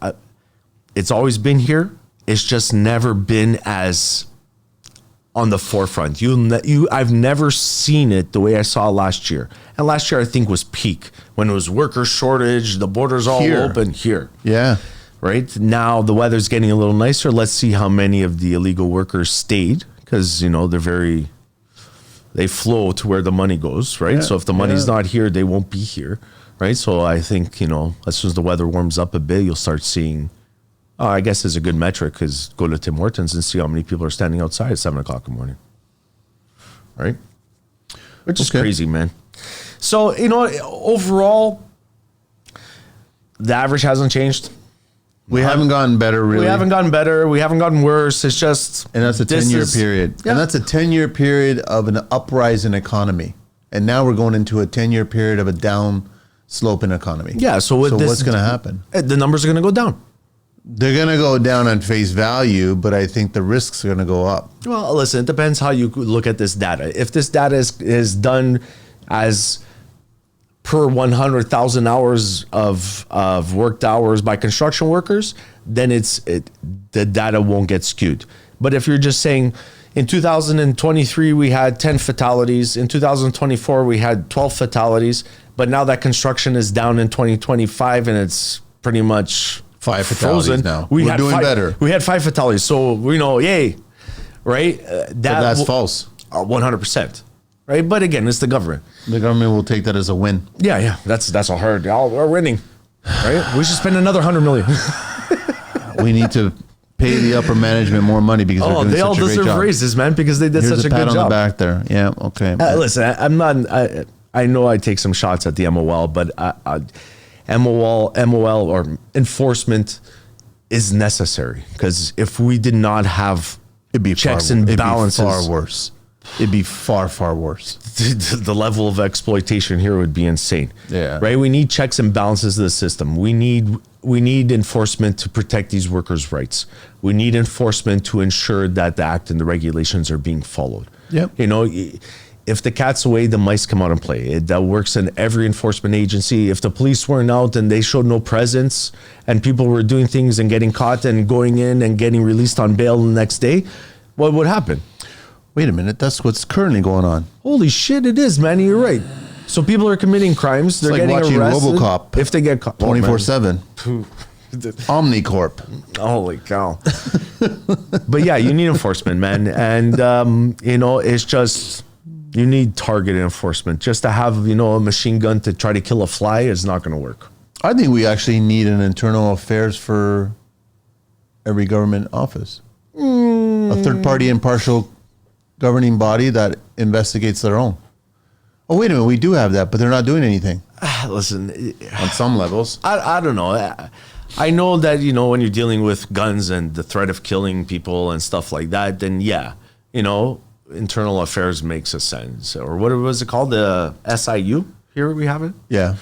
it's always been here. It's just never been as on the forefront. I've never seen it the way I saw last year. And last year I think was peak when it was worker shortage, the borders all open here. Yeah. Right? Now the weather's getting a little nicer. Let's see how many of the illegal workers stayed because, you know, they flow to where the money goes, right? Yeah. So if the money's not here, they won't be here, right? So I think, you know, as soon as the weather warms up a bit, you'll start seeing I guess is a good metric is go to Tim Hortons and see how many people are standing outside at 7 o'clock in the morning. Right? Which is crazy, man. So, you know, overall, the average hasn't changed. We haven't gotten better, really. We haven't gotten better. We haven't gotten worse. It's just... And that's a 10-year period. Yeah. And that's a 10-year period of an uprise in economy. And now we're going into a 10-year period of a down slope in economy. Yeah, so what's going to happen? The numbers are going to go down. They're going to go down on face value, but I think the risks are going to go up. Well, listen, it depends how you look at this data. If this data is done as per 100,000 hours of worked hours by construction workers, then the data won't get skewed. But if you're just saying in 2023 we had 10 fatalities, in 2024 we had 12 fatalities, but now that construction is down in 2025 and it's pretty much 5 fatalities now. We're doing better. We had 5 fatalities, so we know, yay, right? That's false. 100%, right? But again, it's the government. The government will take that as a win. Yeah, that's all hard. We're winning, right? We should spend another $100 million. We need to pay the upper management more money because they're doing such a great job. They all deserve raises, man, because they did such a good job. Here's a pat on the back there. Yeah, okay. Listen, I'm not. I know I take some shots at the MOL, but MOL or enforcement is necessary because if we did not have checks and balances, it'd be far worse. It'd be far, far worse. The level of exploitation here would be insane. Yeah. Right. We need checks and balances in the system. We need enforcement to protect these workers' rights. We need enforcement to ensure that the act and the regulations are being followed. Yep. You know, if the cat's away, the mice come out and play. That works in every enforcement agency. If the police weren't out and they showed no presence and people were doing things and getting caught and going in and getting released on bail the next day, what would happen? Wait a minute. That's what's currently going on. Holy shit, it is, man. You're right. So people are committing crimes. They're like getting watching arrested. RoboCop If they get caught. 24/7. Omnicorp. Holy cow. But yeah, you need enforcement, man. And, it's just, you need targeted enforcement. Just to have, a machine gun to try to kill a fly is not going to work. I think we actually need an internal affairs for every government office. A third-party impartial governing body that investigates their own. Oh, wait a minute. We do have that, but they're not doing anything. Listen. On some levels. I don't know. I know that, when you're dealing with guns and the threat of killing people and stuff like that, then yeah, internal affairs makes a sense. Or what was it called? The SIU? Here we have it. Yeah.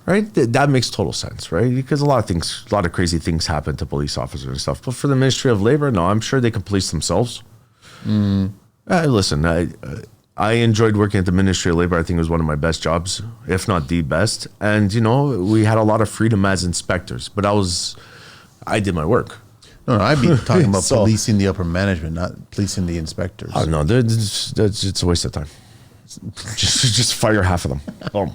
Right? That makes total sense, right? Because a lot of crazy things happen to police officers and stuff. But for the Ministry of Labor, no, I'm sure they can police themselves. Listen, I enjoyed working at the Ministry of Labor. I think it was one of my best jobs, if not the best. And, we had a lot of freedom as inspectors, but I did my work. No, I'd be talking about policing the upper management, not policing the inspectors. Oh, no, it's a waste of time. Just fire half of them. Boom.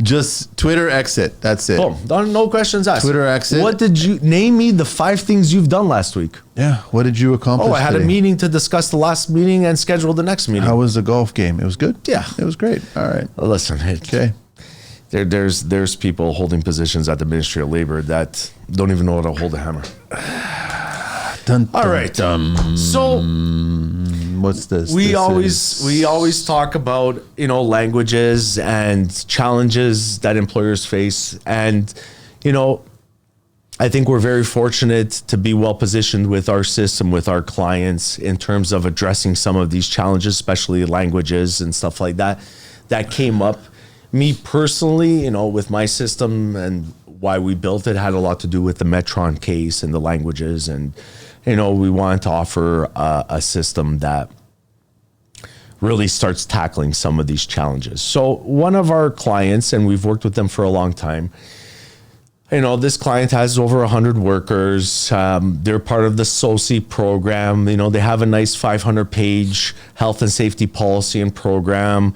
Just Twitter exit. That's it. Boom. No questions asked. Twitter exit. What did you name me the 5 things you've done last week? Yeah. What did you accomplish? I had today? a meeting to discuss the last meeting and schedule the next meeting. How was the golf game? It was good. Yeah. It was great. All right. Listen. Okay. There's people holding positions at the Ministry of Labor that don't even know how to hold a hammer. All right. So what's this? We always talk about languages and challenges that employers face, and I think we're very fortunate to be well positioned with our system, with our clients, in terms of addressing some of these challenges, especially languages and stuff like that came up. Me personally, with my system and why we built it had a lot to do with the Metron case and the languages, and we wanted to offer a system that really starts tackling some of these challenges. So one of our clients, and we've worked with them for a long time, this client has over 100 workers. They're part of the SOCI program. They have a nice 500-page health and safety policy and program,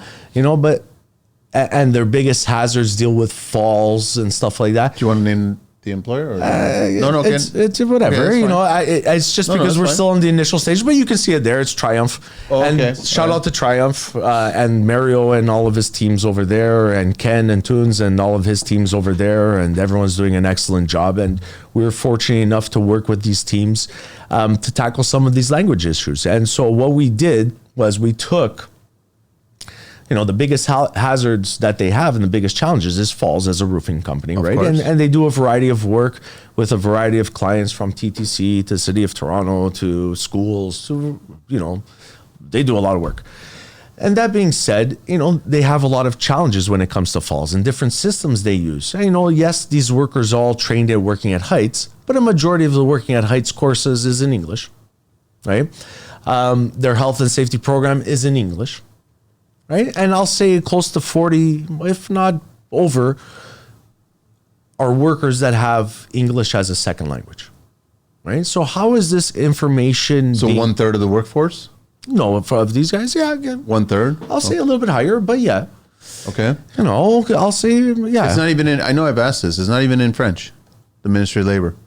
and their biggest hazards deal with falls and stuff like that. Do you want to name the employer? Or no, it's whatever. Okay, it's just because we're still in the initial stage, but you can see it there. It's Triumph. Oh, okay. And shout out to Triumph and Mario and all of his teams over there, and Ken and Toons and all of his teams over there, and everyone's doing an excellent job. And we're fortunate enough to work with these teams to tackle some of these language issues. And so what we did was we took the biggest hazards that they have and the biggest challenges is falls as a roofing company, right? And they do a variety of work with a variety of clients, from TTC to City of Toronto to schools to, they do a lot of work. And that being said, they have a lot of challenges when it comes to falls and different systems they use. Yes, these workers all trained at working at heights, but a majority of the working at heights courses is in English, right? Their health and safety program is in English. Right? And I'll say close to 40, if not over, are workers that have English as a second language. Right? So how is this information? So 1/3 of the workforce? No, of these guys, yeah. 1/3? I'll say a little bit higher, but yeah. Okay. I'll say, yeah. It's not even in, I know I've asked this, it's not even in French, the Ministry of Labor.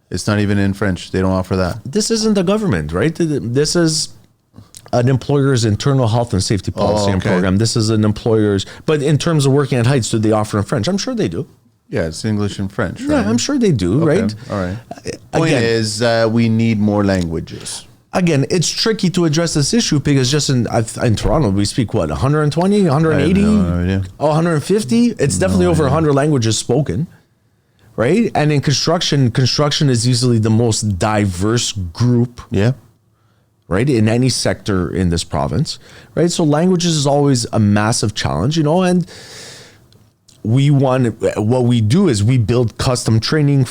It's not even in French. They don't offer that. This isn't the government, right? This is an employer's internal health and safety policy and program. This is an employer's, but in terms of working at heights, do they offer in French? I'm sure they do. Yeah, it's English and French, right? Yeah, I'm sure they do, right? All right. Point is, we need more languages. Again, it's tricky to address this issue because just in Toronto, we speak 120, 180, 150? It's definitely over 100 languages spoken, right? And in construction is usually the most diverse group. Yeah. Right, in any sector in this province, right? So languages is always a massive challenge, and what we do is we build custom training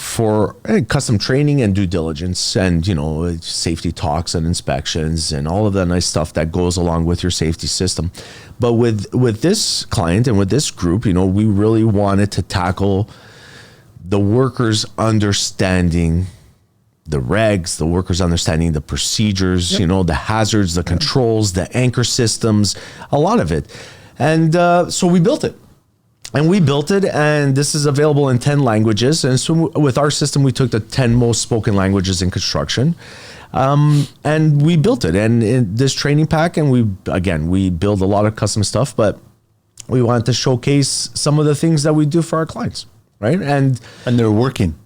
and due diligence and, safety talks and inspections and all of that nice stuff that goes along with your safety system. But with this client and with this group, we really wanted to tackle the workers understanding the regs, the workers understanding the procedures, the hazards, the controls, the anchor systems, a lot of it. And so we built it. And this is available in 10 languages. And so with our system, we took the 10 most spoken languages in construction, and we built it. And in this training pack, and we build a lot of custom stuff, but we wanted to showcase some of the things that we do for our clients, right? And they're working.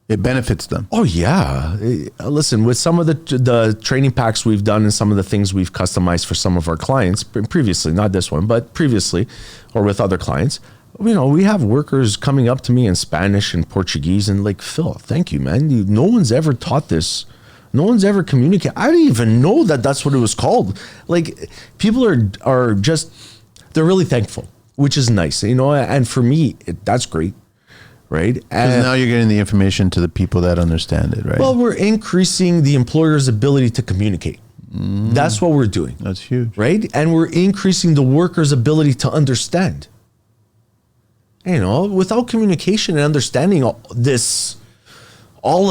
It benefits them. Oh yeah. Listen, with some of the training packs we've done and some of the things we've customized for some of our clients previously, not this one, but previously, or with other clients, we have workers coming up to me in Spanish and Portuguese and like, Phill, thank you, man. No one's ever taught this. No one's ever communicated. I didn't even know that that's what it was called. Like, people are just, they're really thankful, which is nice, and for me, that's great. Right. Because now you're getting the information to the people that understand it, right? Well, we're increasing the employer's ability to communicate. That's what we're doing. That's huge. Right. And we're increasing the worker's ability to understand. Without communication and understanding all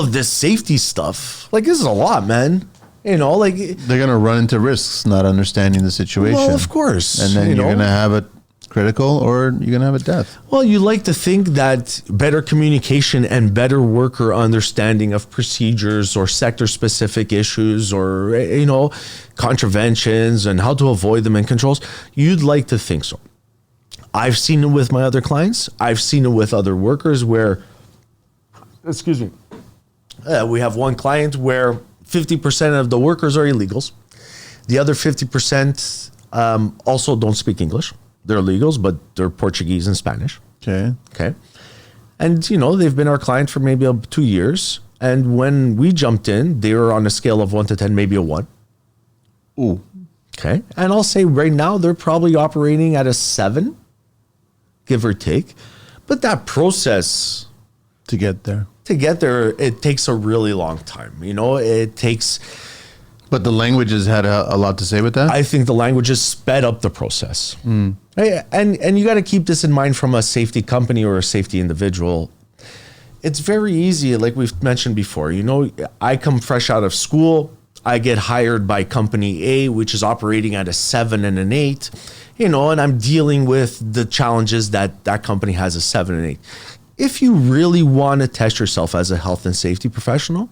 of this safety stuff, like, this is a lot, man. They're going to run into risks not understanding the situation. Well, of course. And then you're going to have a critical, or you're going to have a death. Well, you like to think that better communication and better worker understanding of procedures or sector specific issues or, contraventions and how to avoid them and controls, you'd like to think so. I've seen it with my other clients. I've seen it with other workers where, we have one client where 50% of the workers are illegals. The other 50% also don't speak English. They're illegals, but they're Portuguese and Spanish. Okay. And, they've been our client for maybe 2 years. And when we jumped in, they were on a scale of 1 to 10, maybe a 1. Ooh. Okay. And I'll say right now, they're probably operating at a 7, give or take. But that process to get there, it takes a really long time. It takes... But the languages had a lot to say with that? I think the languages sped up the process. And you got to keep this in mind from a safety company or a safety individual. It's very easy, like we've mentioned before. I come fresh out of school. I get hired by company A, which is operating at a 7 and an 8, and I'm dealing with the challenges that company has a 7 and 8. If you really want to test yourself as a health and safety professional,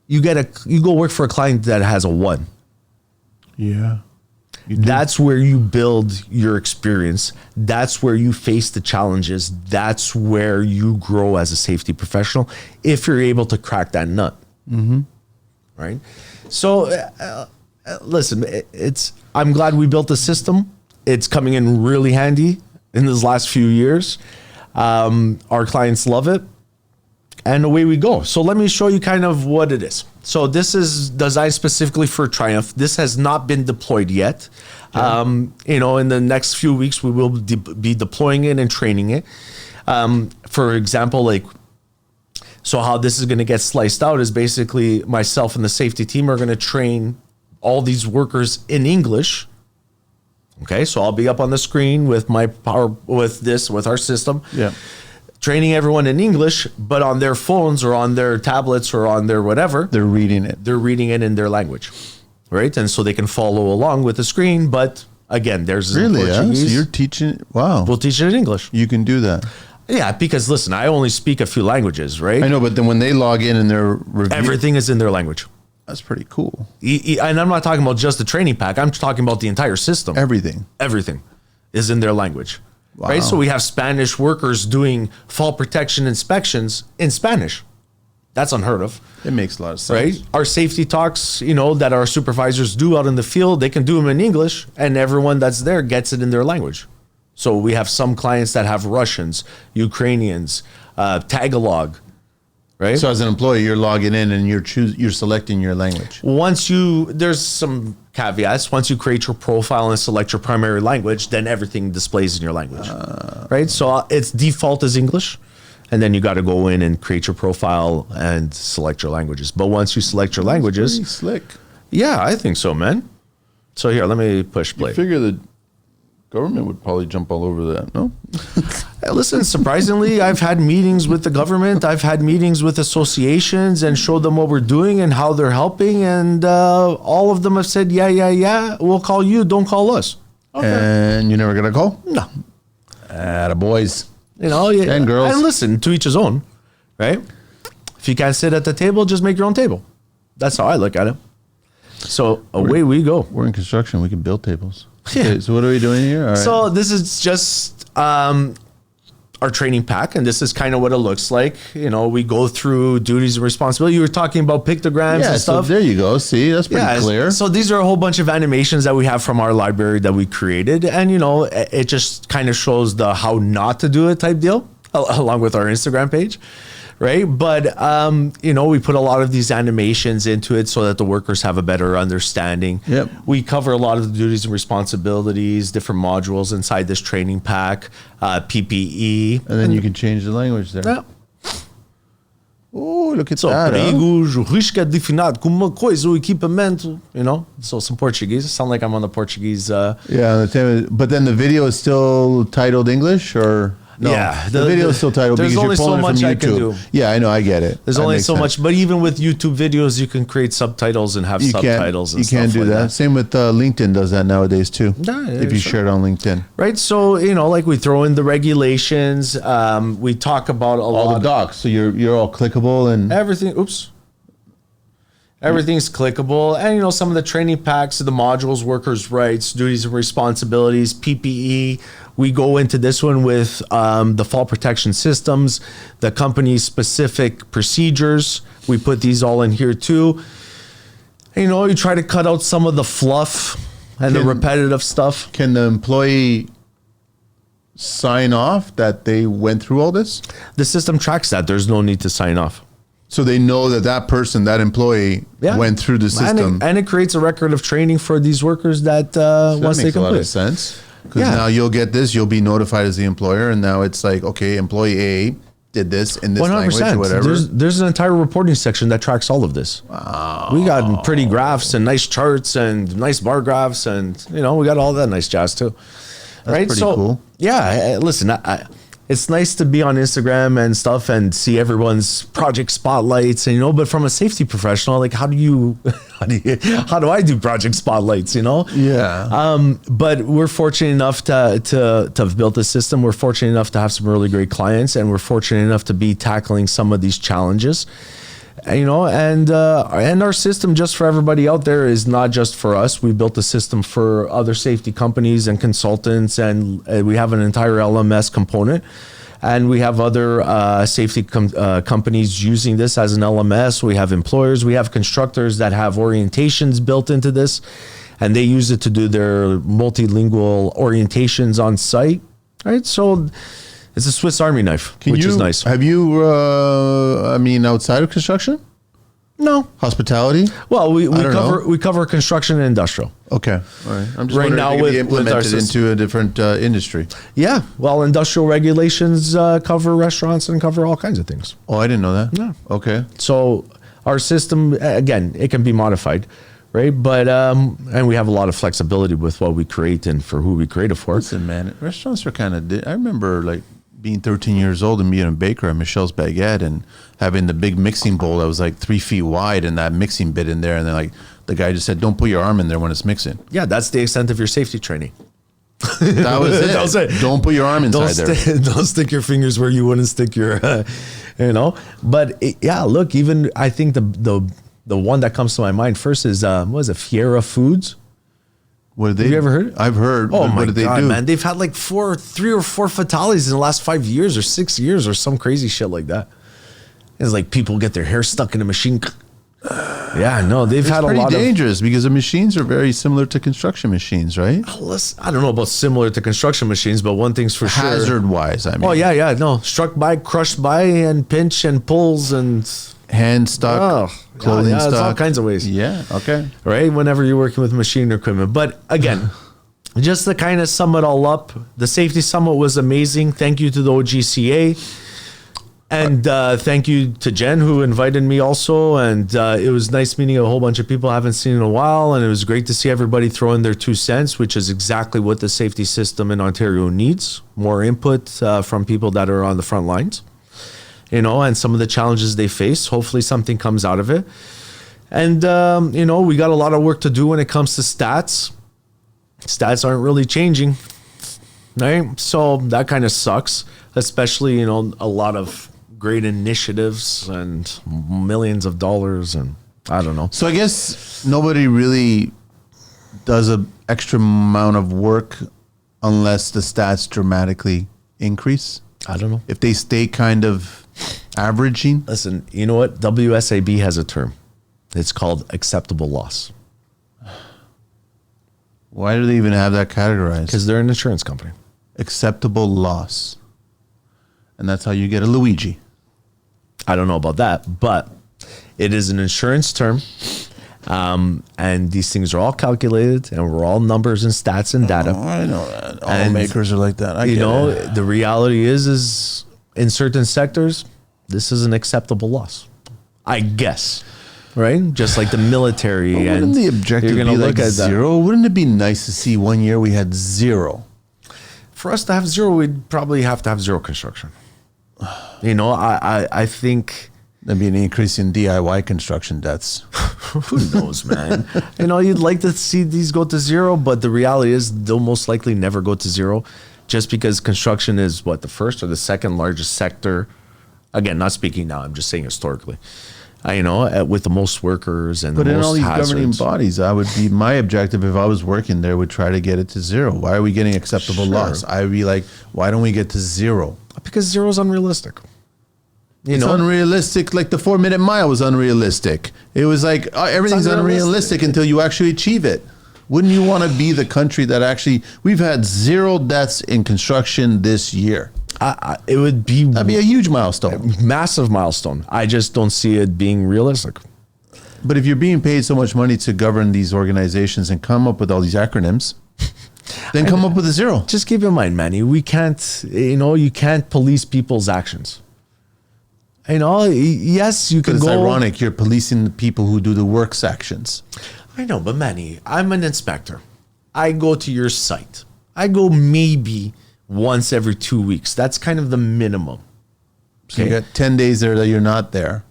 you go work for a client that has a 1. Yeah. That's where you build your experience. That's where you face the challenges. That's where you grow as a safety professional if you're able to crack that nut. Mm-hmm. Right? So, listen, I'm glad we built the system. It's coming in really handy in these last few years. Our clients love it. And away we go. So let me show you kind of what it is. So this is designed specifically for Triumph. This has not been deployed yet. Yeah. In the next few weeks, we will be deploying it and training it. For example, so how this is going to get sliced out is basically myself and the safety team are going to train all these workers in English. Okay, so I'll be up on the screen with with our system. Yeah. Training everyone in English, but on their phones or on their tablets or on their whatever. They're reading it. They're reading it in their language, right? And so they can follow along with the screen. But again, there's really, Portuguese. So you're teaching, wow. We'll teach it in English. You can do that. Yeah, because listen, I only speak a few languages, right? I know, but then when they log in and they're everything is in their language. That's pretty cool. And I'm not talking about just the training pack. I'm talking about the entire system. Everything is in their language. Wow. Right. So we have Spanish workers doing fall protection inspections in Spanish. That's unheard of. It makes a lot of sense. Right. Our safety talks, that our supervisors do out in the field, they can do them in English, and everyone that's there gets it in their language. So we have some clients that have Russians, Ukrainians, Tagalog. Right. So as an employee, you're logging in and you're selecting your language. There's some caveats. Once you create your profile and select your primary language, then everything displays in your language. Right. So its default is English, and then you got to go in and create your profile and select your languages. But once you select your languages, pretty slick. Yeah, I think so, man. So here, let me push play. I figure the government would probably jump all over that, no? Listen, surprisingly, I've had meetings with the government. I've had meetings with associations and showed them what we're doing and how they're helping. And all of them have said, yeah, we'll call you. Don't call us. And you never got a call? No. Attaboys. You know, And girls. And listen, to each his own, right? If you can't sit at the table, just make your own table. That's how I look at it. So away we go. We're in construction. We can build tables. Yeah. Okay, so what are we doing here? All right. So this is just our training pack, and this is kind of what it looks like. You know, we go through duties and responsibility. You were talking about pictograms yeah, and stuff. so there you go. See, that's pretty clear. So these are a whole bunch of animations that we have from our library that we created, and you know, it just kind of shows the how not to do it type deal, along with our Instagram page. Right. But, you know, we put a lot of these animations into it so that the workers have a better understanding. Yep. We cover a lot of the duties and responsibilities, different modules inside this training pack, PPE. And then you can change the language there. Yeah. Oh, look at So, that. Huh? perigos, o risco é definado como uma coisa, o equipamento, you know, so some Portuguese. Sound like I'm on the Portuguese. Yeah, but then the video is still titled English or? No, Yeah, the video is still titled there's because only you're so pulling it much from I can YouTube. do. Yeah, I know, I get it. There's That only makes so sense. much, but even with YouTube videos, you can create subtitles and have subtitles and you stuff can't do like that. Same with LinkedIn does that nowadays too. Yeah, if you sure. share it on LinkedIn. Right. So, you know, like we throw in the regulations. We talk about All the docs, so you're all clickable and everything. Oops. Everything's clickable. And, you know, some of the training packs, the modules, workers' rights, duties and responsibilities, PPE. We go into this one with the fall protection systems, the company's specific procedures. We put these all in here too. And, you know, you try to cut out some of the fluff and the repetitive stuff. Can the employee sign off that they went through all this? The system tracks that. There's no need to sign off. So they know that person, that employee, went through the system. And it creates a record of training for these workers that once they makes a lot of complete. sense. Because now you'll get this, you'll be notified as the employer, and now it's like, okay, employee A did this in this language or whatever. There's an entire reporting section that tracks all of this. Wow. We got pretty graphs and nice charts and nice bar graphs, and you know we got all that nice jazz too. That's pretty cool. Yeah, listen, it's nice to be on Instagram and stuff and see everyone's project spotlights, and you know, but from a safety professional, like how do I do project spotlights, you know? Yeah. But we're fortunate enough to have built this system. We're fortunate enough to have some really great clients, and we're fortunate enough to be tackling some of these challenges. You know, and our system, just for everybody out there, is not just for us. We built a system for other safety companies and consultants, and we have an entire LMS component, and we have other safety companies using this as an LMS. We have employers, we have constructors that have orientations built into this, and they use it to do their multilingual orientations on site. Right, so. It's a Swiss Army knife, which is nice. Have you, outside of construction? No. Hospitality? Well, we cover construction and industrial. Okay. All right. I'm just Right wondering now if it could be with our implemented into a different industry. Yeah. Well, industrial regulations cover restaurants and cover all kinds of things. Oh, I didn't know that. Yeah. Okay. So our system, again, it can be modified, right? But, and we have a lot of flexibility with what we create and for who we create it for. Listen, man, restaurants are kind of, I remember like being 13 years old and being a baker at Michelle's Baguette and having the big mixing bowl that was like 3 feet wide and that mixing bit in there. And then like the guy just said, don't put your arm in there when it's mixing. Yeah, that's the extent of your safety training. That was it. That was it. Don't put your arm inside there. Don't stick your fingers where you wouldn't stick your, you know. But yeah, look, even I think the one that comes to my mind first is what was it, Fiera Foods? What did they? Have you ever heard? I've heard. Oh my what did they God, do? man! They've had like 3 or 4 fatalities in the last 5 years or 6 years or some crazy shit like that. It's like people get their hair stuck in a machine. Yeah, no, they've had a lot of. It's pretty dangerous because the machines are very similar to construction machines, right? I don't know about similar to construction machines, but one thing's for sure. Hazard-wise, I mean. Oh yeah, no, struck by, crushed by, and pinch and pulls and hand stuck, clothing yeah, stuck. it's all kinds of ways. Yeah, okay. Right, whenever you're working with machine equipment. But again, just to kind of sum it all up, the Safety Summit was amazing. Thank you to the OGCA. And thank you to Jen, who invited me also. And it was nice meeting a whole bunch of people I haven't seen in a while. And it was great to see everybody throw in their 2 cents, which is exactly what the safety system in Ontario needs. More input from people that are on the front lines, you know, and some of the challenges they face. Hopefully something comes out of it. And, you know, we got a lot of work to do when it comes to stats. stats aren't really changing, right? So that kind of sucks, especially, you know, a lot of great initiatives and millions of dollars, and I don't know. So I guess nobody really does an extra amount of work unless the stats dramatically increase. I don't know. If they stay kind of averaging. Listen, you know what? WSAB has a term. It's called acceptable loss. Why do they even have that categorized? Because they're an insurance company. Acceptable loss. And that's how you get a Luigi. I don't know about that, but it is an insurance term. And these things are all calculated, and we're all numbers and stats and data. Oh, I know that. All makers are like that. The reality is in certain sectors, this is an acceptable loss, I guess. Right? Just like the military. But wouldn't the objective be like zero? Wouldn't it be nice to see one year we had zero? For us to have zero, we'd probably have to have zero construction. You know, I think there'd be an increase in DIY construction deaths. Who knows, man? You know, you'd like to see these go to zero, but the reality is they'll most likely never go to zero, just because construction is what, the first or the second largest sector. Again, not speaking now, I'm just saying historically. You know, with the most workers and but the most in all these hazards. governing bodies, I would be, my objective if I was working there would try to get it to zero. Why are we getting acceptable loss? I'd be like, why don't we get to zero? Because zero is unrealistic. It's unrealistic. Like the 4-minute mile was unrealistic. It was like everything's unrealistic until you actually achieve it. Wouldn't you want to be the country that actually, we've had 0 deaths in construction this year. It would be... That'd be a huge milestone. Massive milestone. I just don't see it being realistic. But if you're being paid so much money to govern these organizations and come up with all these acronyms, then come up with a zero. Just keep in mind, Manny, we can't, you can't police people's actions. Yes, you can go... It's ironic, you're policing the people who do the work sections. I know, but Manny, I'm an inspector. I go to your site. I go maybe once every 2 weeks. That's kind of the minimum. So you got 10 days there that you're not there.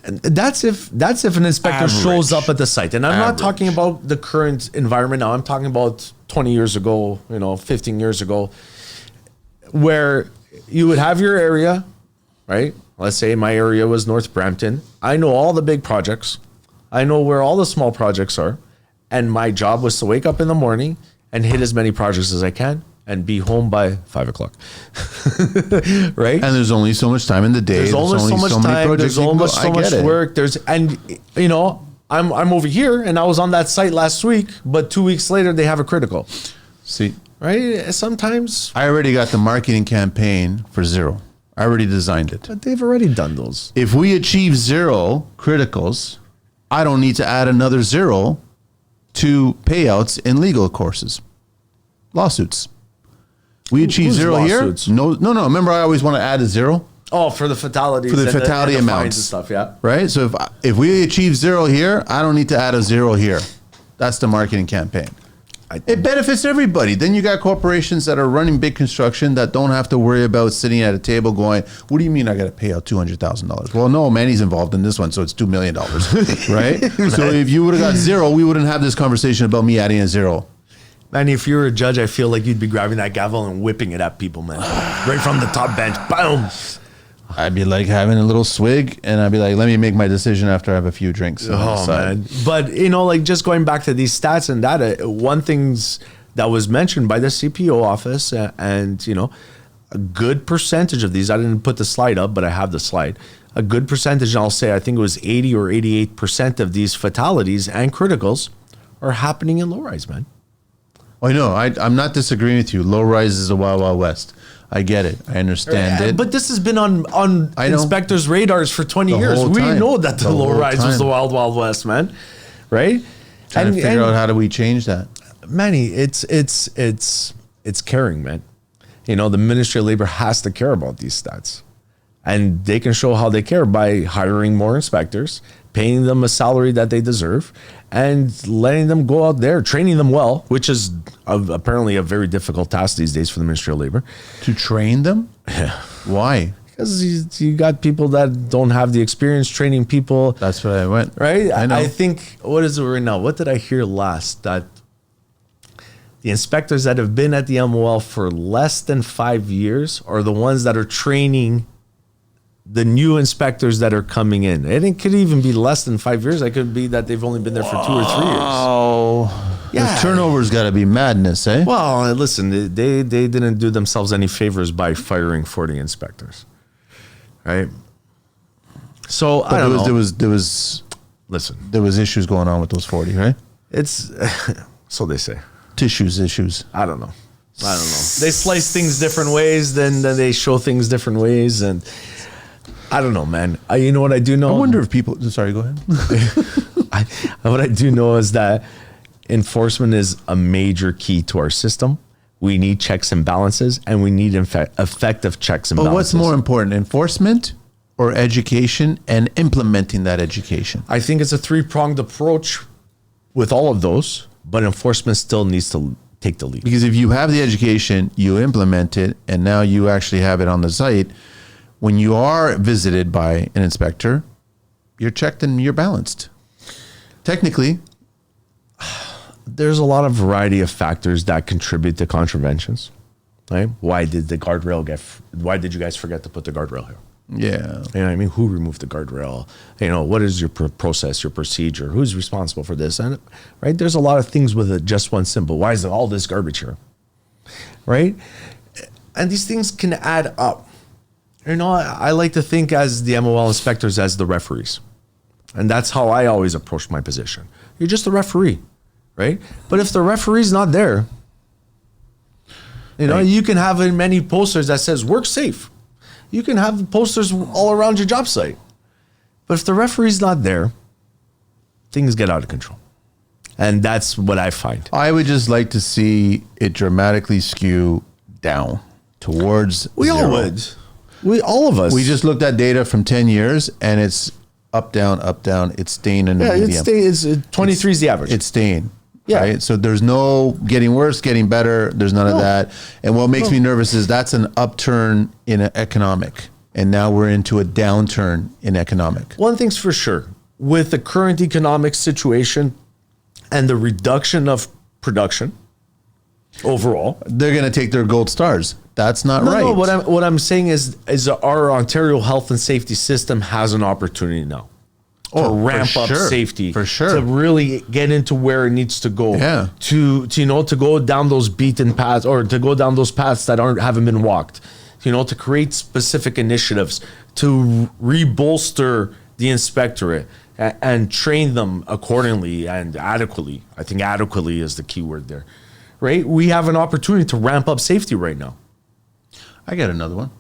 And that's if an inspector shows up at the site. And I'm not talking about the current environment now. I'm talking about 20 years ago, 15 years ago, where you would have your area, right? Let's say my area was North Brampton. I know all the big projects. I know where all the small projects are. And my job was to wake up in the morning and hit as many projects as I can and be home by 5 o'clock. Right? And there's only so much time in the day. There's only so much time. There's only so much work. I'm over here and I was on that site last week, but 2 weeks later they have a critical. See, right? Sometimes I already got the marketing campaign for zero. I already designed it. But they've already done those. If we achieve 0 criticals, I don't need to add another 0 to payouts in legal courses. Lawsuits. We achieve 0 lawsuits? Here? No. Remember, I always want to add a 0. Oh, for the fatalities. For the fatality and amounts and stuff, yeah. Right? So if we achieve 0 here, I don't need to add a 0 here. That's the marketing campaign. It benefits everybody. Then you got corporations that are running big construction that don't have to worry about sitting at a table going, what do you mean I got to pay out $200,000? Well, no, Manny's involved in this one, so it's $2 million, right? So if you would have got 0, we wouldn't have this conversation about me adding a 0. Man, if you were a judge, I feel like you'd be grabbing that gavel and whipping it at people, man. Right from the top bench. Boom. I'd be like having a little swig, and I'd be like, let me make my decision after I have a few drinks. Oh, man. But, just going back to these stats and data, one things that was mentioned by the CPO office, and, a good percentage of these, I didn't put the slide up, but I have the slide. A good percentage, I'll say, I think it was 80 or 88% of these fatalities and criticals are happening in low-rise, man. I know. I'm not disagreeing with you. Low-rise is the Wild Wild West. I get it. I understand it. But this has been on inspectors' radars for 20 years. We know that the low rise was the Wild Wild West, man. Right? Trying to figure out how do we change that. Manny, it's caring, man. The Ministry of Labor has to care about these stats. And they can show how they care by hiring more inspectors, paying them a salary that they deserve, and letting them go out there, training them well, which is apparently a very difficult task these days for the Ministry of Labor. To train them? Yeah. Why? Because you got people that don't have the experience training people. That's what I went. Right? I know. I think, what is it right now? What did I hear last? That the inspectors that have been at the MOL for less than 5 years are the ones that are training the new inspectors that are coming in. And it could even be less than 5 years. It could be that they've only been there for 2 or 3 years. Oh, Yeah. the turnover's got to be madness, eh? Well, listen, they didn't do themselves any favors by firing 40 inspectors, right? So I don't know. There was Listen, there was issues going on with those 40, right? it's so they say. Issues. I don't know. They slice things different ways, then they show things different ways, and I don't know, man. You know what I do know? I wonder if people. Sorry, go ahead. What I do know is that enforcement is a major key to our system. We need checks and balances, and we need effective checks and But balances. what's more important, enforcement or education and implementing that education? I think it's a three-pronged approach with all of those, but enforcement still needs to take the lead. Because if you have the education, you implement it, and now you actually have it on the site. When you are visited by an inspector, you're checked and you're balanced. Technically, There's a lot of variety of factors that contribute to contraventions, right? Why did why did you guys forget to put the guardrail here? yeah. You know what I mean? Who removed the guardrail? You know, what is your process, your procedure? Who's responsible for this? And right, there's a lot of things with it. Just one simple. Why is all this garbage here? Right? And these things can add up. You know, I like to think as the MOL inspectors as the referees. And that's how I always approach my position. You're just a referee, right? But if the referee's not there, you know, you can have many posters that says work safe. You can have posters all around your job site. But if the referee's not there, things get out of control. And that's what I find. I would just like to see it dramatically skew down towards We all zero. would. All of us. We just looked at data from 10 years, and it's up, down, up, down. It's staying in the medium. It's 23 is the average. It's staying. Yeah. Right? So there's no getting worse, getting better. There's none of that. And what makes me nervous is that's an upturn in economic. And now we're into a downturn in economic. One thing's for sure. With the current economic situation and the reduction of production overall. They're going to take their gold stars. That's not right. No, what I'm saying is our Ontario health and safety system has an opportunity now to ramp up safety, for sure, to really get into where it needs to go. Yeah. To go down those beaten paths, or to go down those paths that haven't been walked. You know, to create specific initiatives to rebolster the inspectorate and train them accordingly and adequately. I think adequately is the key word there. Right? We have an opportunity to ramp up safety right now. I got another one.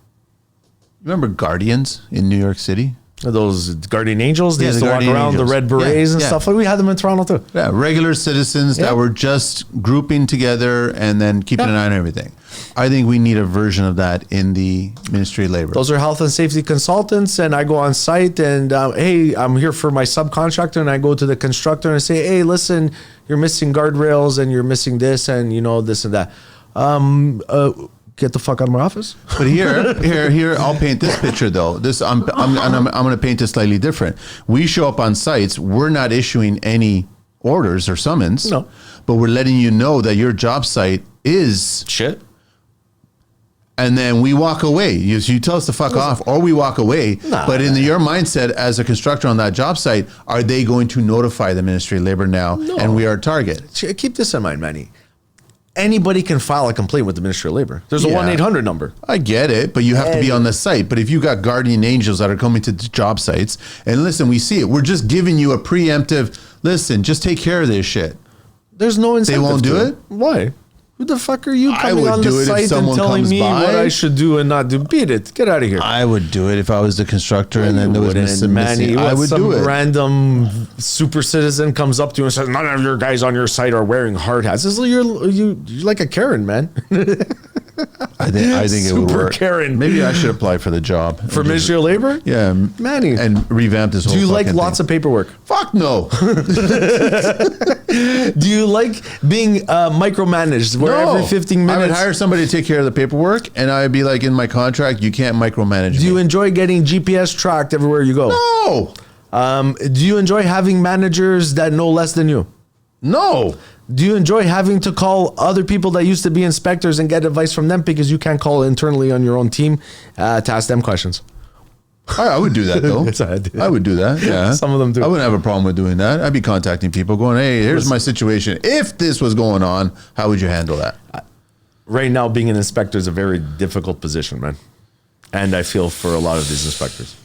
Remember Guardians in New York City? Those guardian angels, they Yeah, used the to walk guardian around angels. the red berets and stuff. Like we had them in Toronto too. Yeah, regular citizens Yeah. that were just grouping together and then keeping an eye on everything. I think we need a version of that in the Ministry of Labor. Those are health and safety consultants, and I go on site and hey, I'm here for my subcontractor, and I go to the constructor and I say, hey, listen, you're missing guardrails and you're missing this and you know this and that. Get the fuck out of my office. But here, I'll paint this picture though. I'm going to paint this slightly different. We show up on sites. We're not issuing any orders or summons. No. But we're letting you know that your job site is Shit. and then we walk away. You tell us to fuck off, or we walk away. Nah. But in your mindset as a constructor on that job site, are they going to notify the Ministry of Labor now? No. And we are a target. Keep this in mind, Manny. Anybody can file a complaint with the Ministry of Labor. There's a Yeah. 1-800 number. I get it, but you have to be on the site. But if you got guardian angels that are coming to the job sites, and listen, we see it. We're just giving you a preemptive, listen, just take care of this shit. There's no incentive. won't to do it? Why? Who the fuck are you I coming would on do the it if site and someone telling comes me by. what I should do and not do? Beat it. Get out of here. I would do it if I was the constructor and then there was missing. I would do it. Random super citizen comes up to you and says, none of your guys on your site are wearing hard hats. This is, you're like a Karen, man. I think it would Super work. Karen. Maybe I should apply for the job. For Ministry of Labor? Yeah. Manny. And revamp this whole Do you like fucking lots thing. of paperwork? Fuck no. Do you like being micromanaged where every 15 minutes? I would hire somebody to take care of the paperwork, and I'd be like, in my contract, you can't micromanage Do you me. enjoy getting GPS tracked everywhere you go? No. Do you enjoy having managers that know less than you? No. Do you enjoy having to call other people that used to be inspectors and get advice from them because you can't call internally on your own team to ask them questions? I would do that though. Yes, I do. I would do that. Yeah. Some of them do. I wouldn't have a problem with doing that. I'd be contacting people going, hey, here's my situation. If this was going on, how would you handle that? Right now, being an inspector is a very difficult position, man. And I feel for a lot of these inspectors.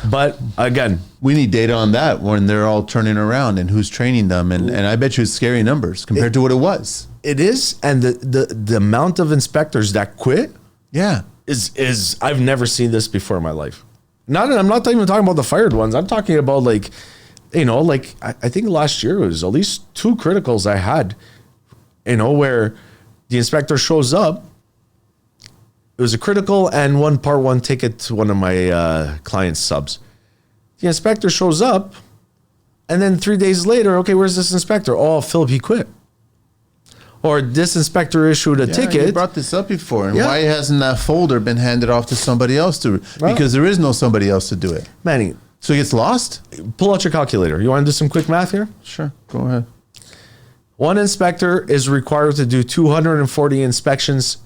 But again, We need data on that when they're all turning around and who's training them. And I bet you it's scary numbers compared to what it was. it is. And the amount of inspectors that quit Yeah. is I've never seen this before in my life. I'm not even talking about the fired ones. I'm talking about I think last year it was at least 2 criticals I had, where the inspector shows up. It was a critical and one part 1 ticket to one of my client's subs. The inspector shows up, and then 3 days later, okay, where's this inspector? Oh, Phill, he quit. Or this inspector issued a You ticket. brought this up before. And Yeah. why hasn't that folder been handed off to somebody else to? Because there is no somebody else to do it. Manny, So it gets lost? pull out your calculator. You want to do some quick math here? Sure. Go ahead. One inspector is required to do 240 inspections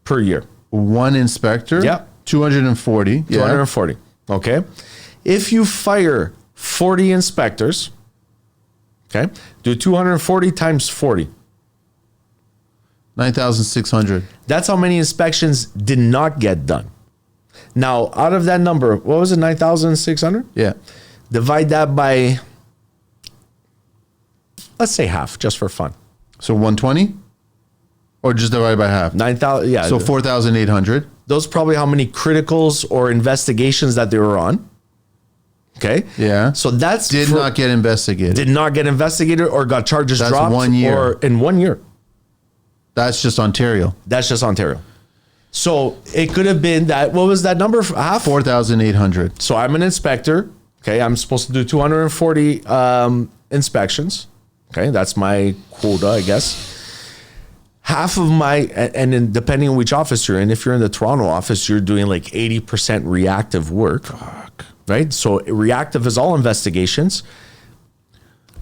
per year. One inspector? Yeah. 240. Yeah. 240. Okay. If you fire 40 inspectors, okay, do 240 times 40. 9,600. That's how many inspections did not get done. Now, out of that number, what was it, 9,600? Yeah. Divide that by, let's say half, just for fun. So 120? Or just divided by half? 9,000, yeah. So 4,800. Those are probably how many criticals or investigations that they were on. Okay. Yeah. So that's Did not get investigated. did not get investigated or got charges That's dropped 1 year. or in 1 year. That's just Ontario. That's just Ontario. So it could have been that, what was that number? Half? 4,800. So I'm an inspector. Okay. I'm supposed to do 240 inspections. Okay. That's my quota, I guess. Half of my, and then depending on which office you're in, if you're in the Toronto office, you're doing like 80% reactive work. Fuck. Right? So reactive is all investigations.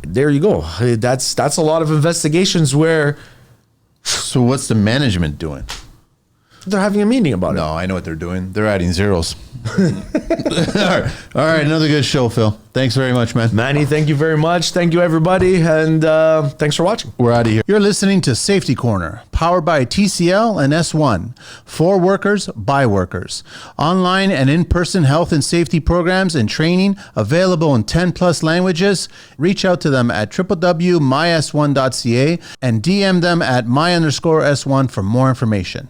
There you go. That's a lot of investigations where So what's the management doing? they're having a meeting about it. No, I know what they're doing. They're adding zeros. All right. Another good show, Phill. Thanks very much, man. Manny, thank you very much. Thank you, everybody. And thanks for watching. We're out of here. You're listening to Safety Corner, powered by TCL and S1. For workers, by workers. Online and in-person health and safety programs and training available in 10 plus languages. Reach out to them at www.mysone.ca and DM them at my_S1 for more information.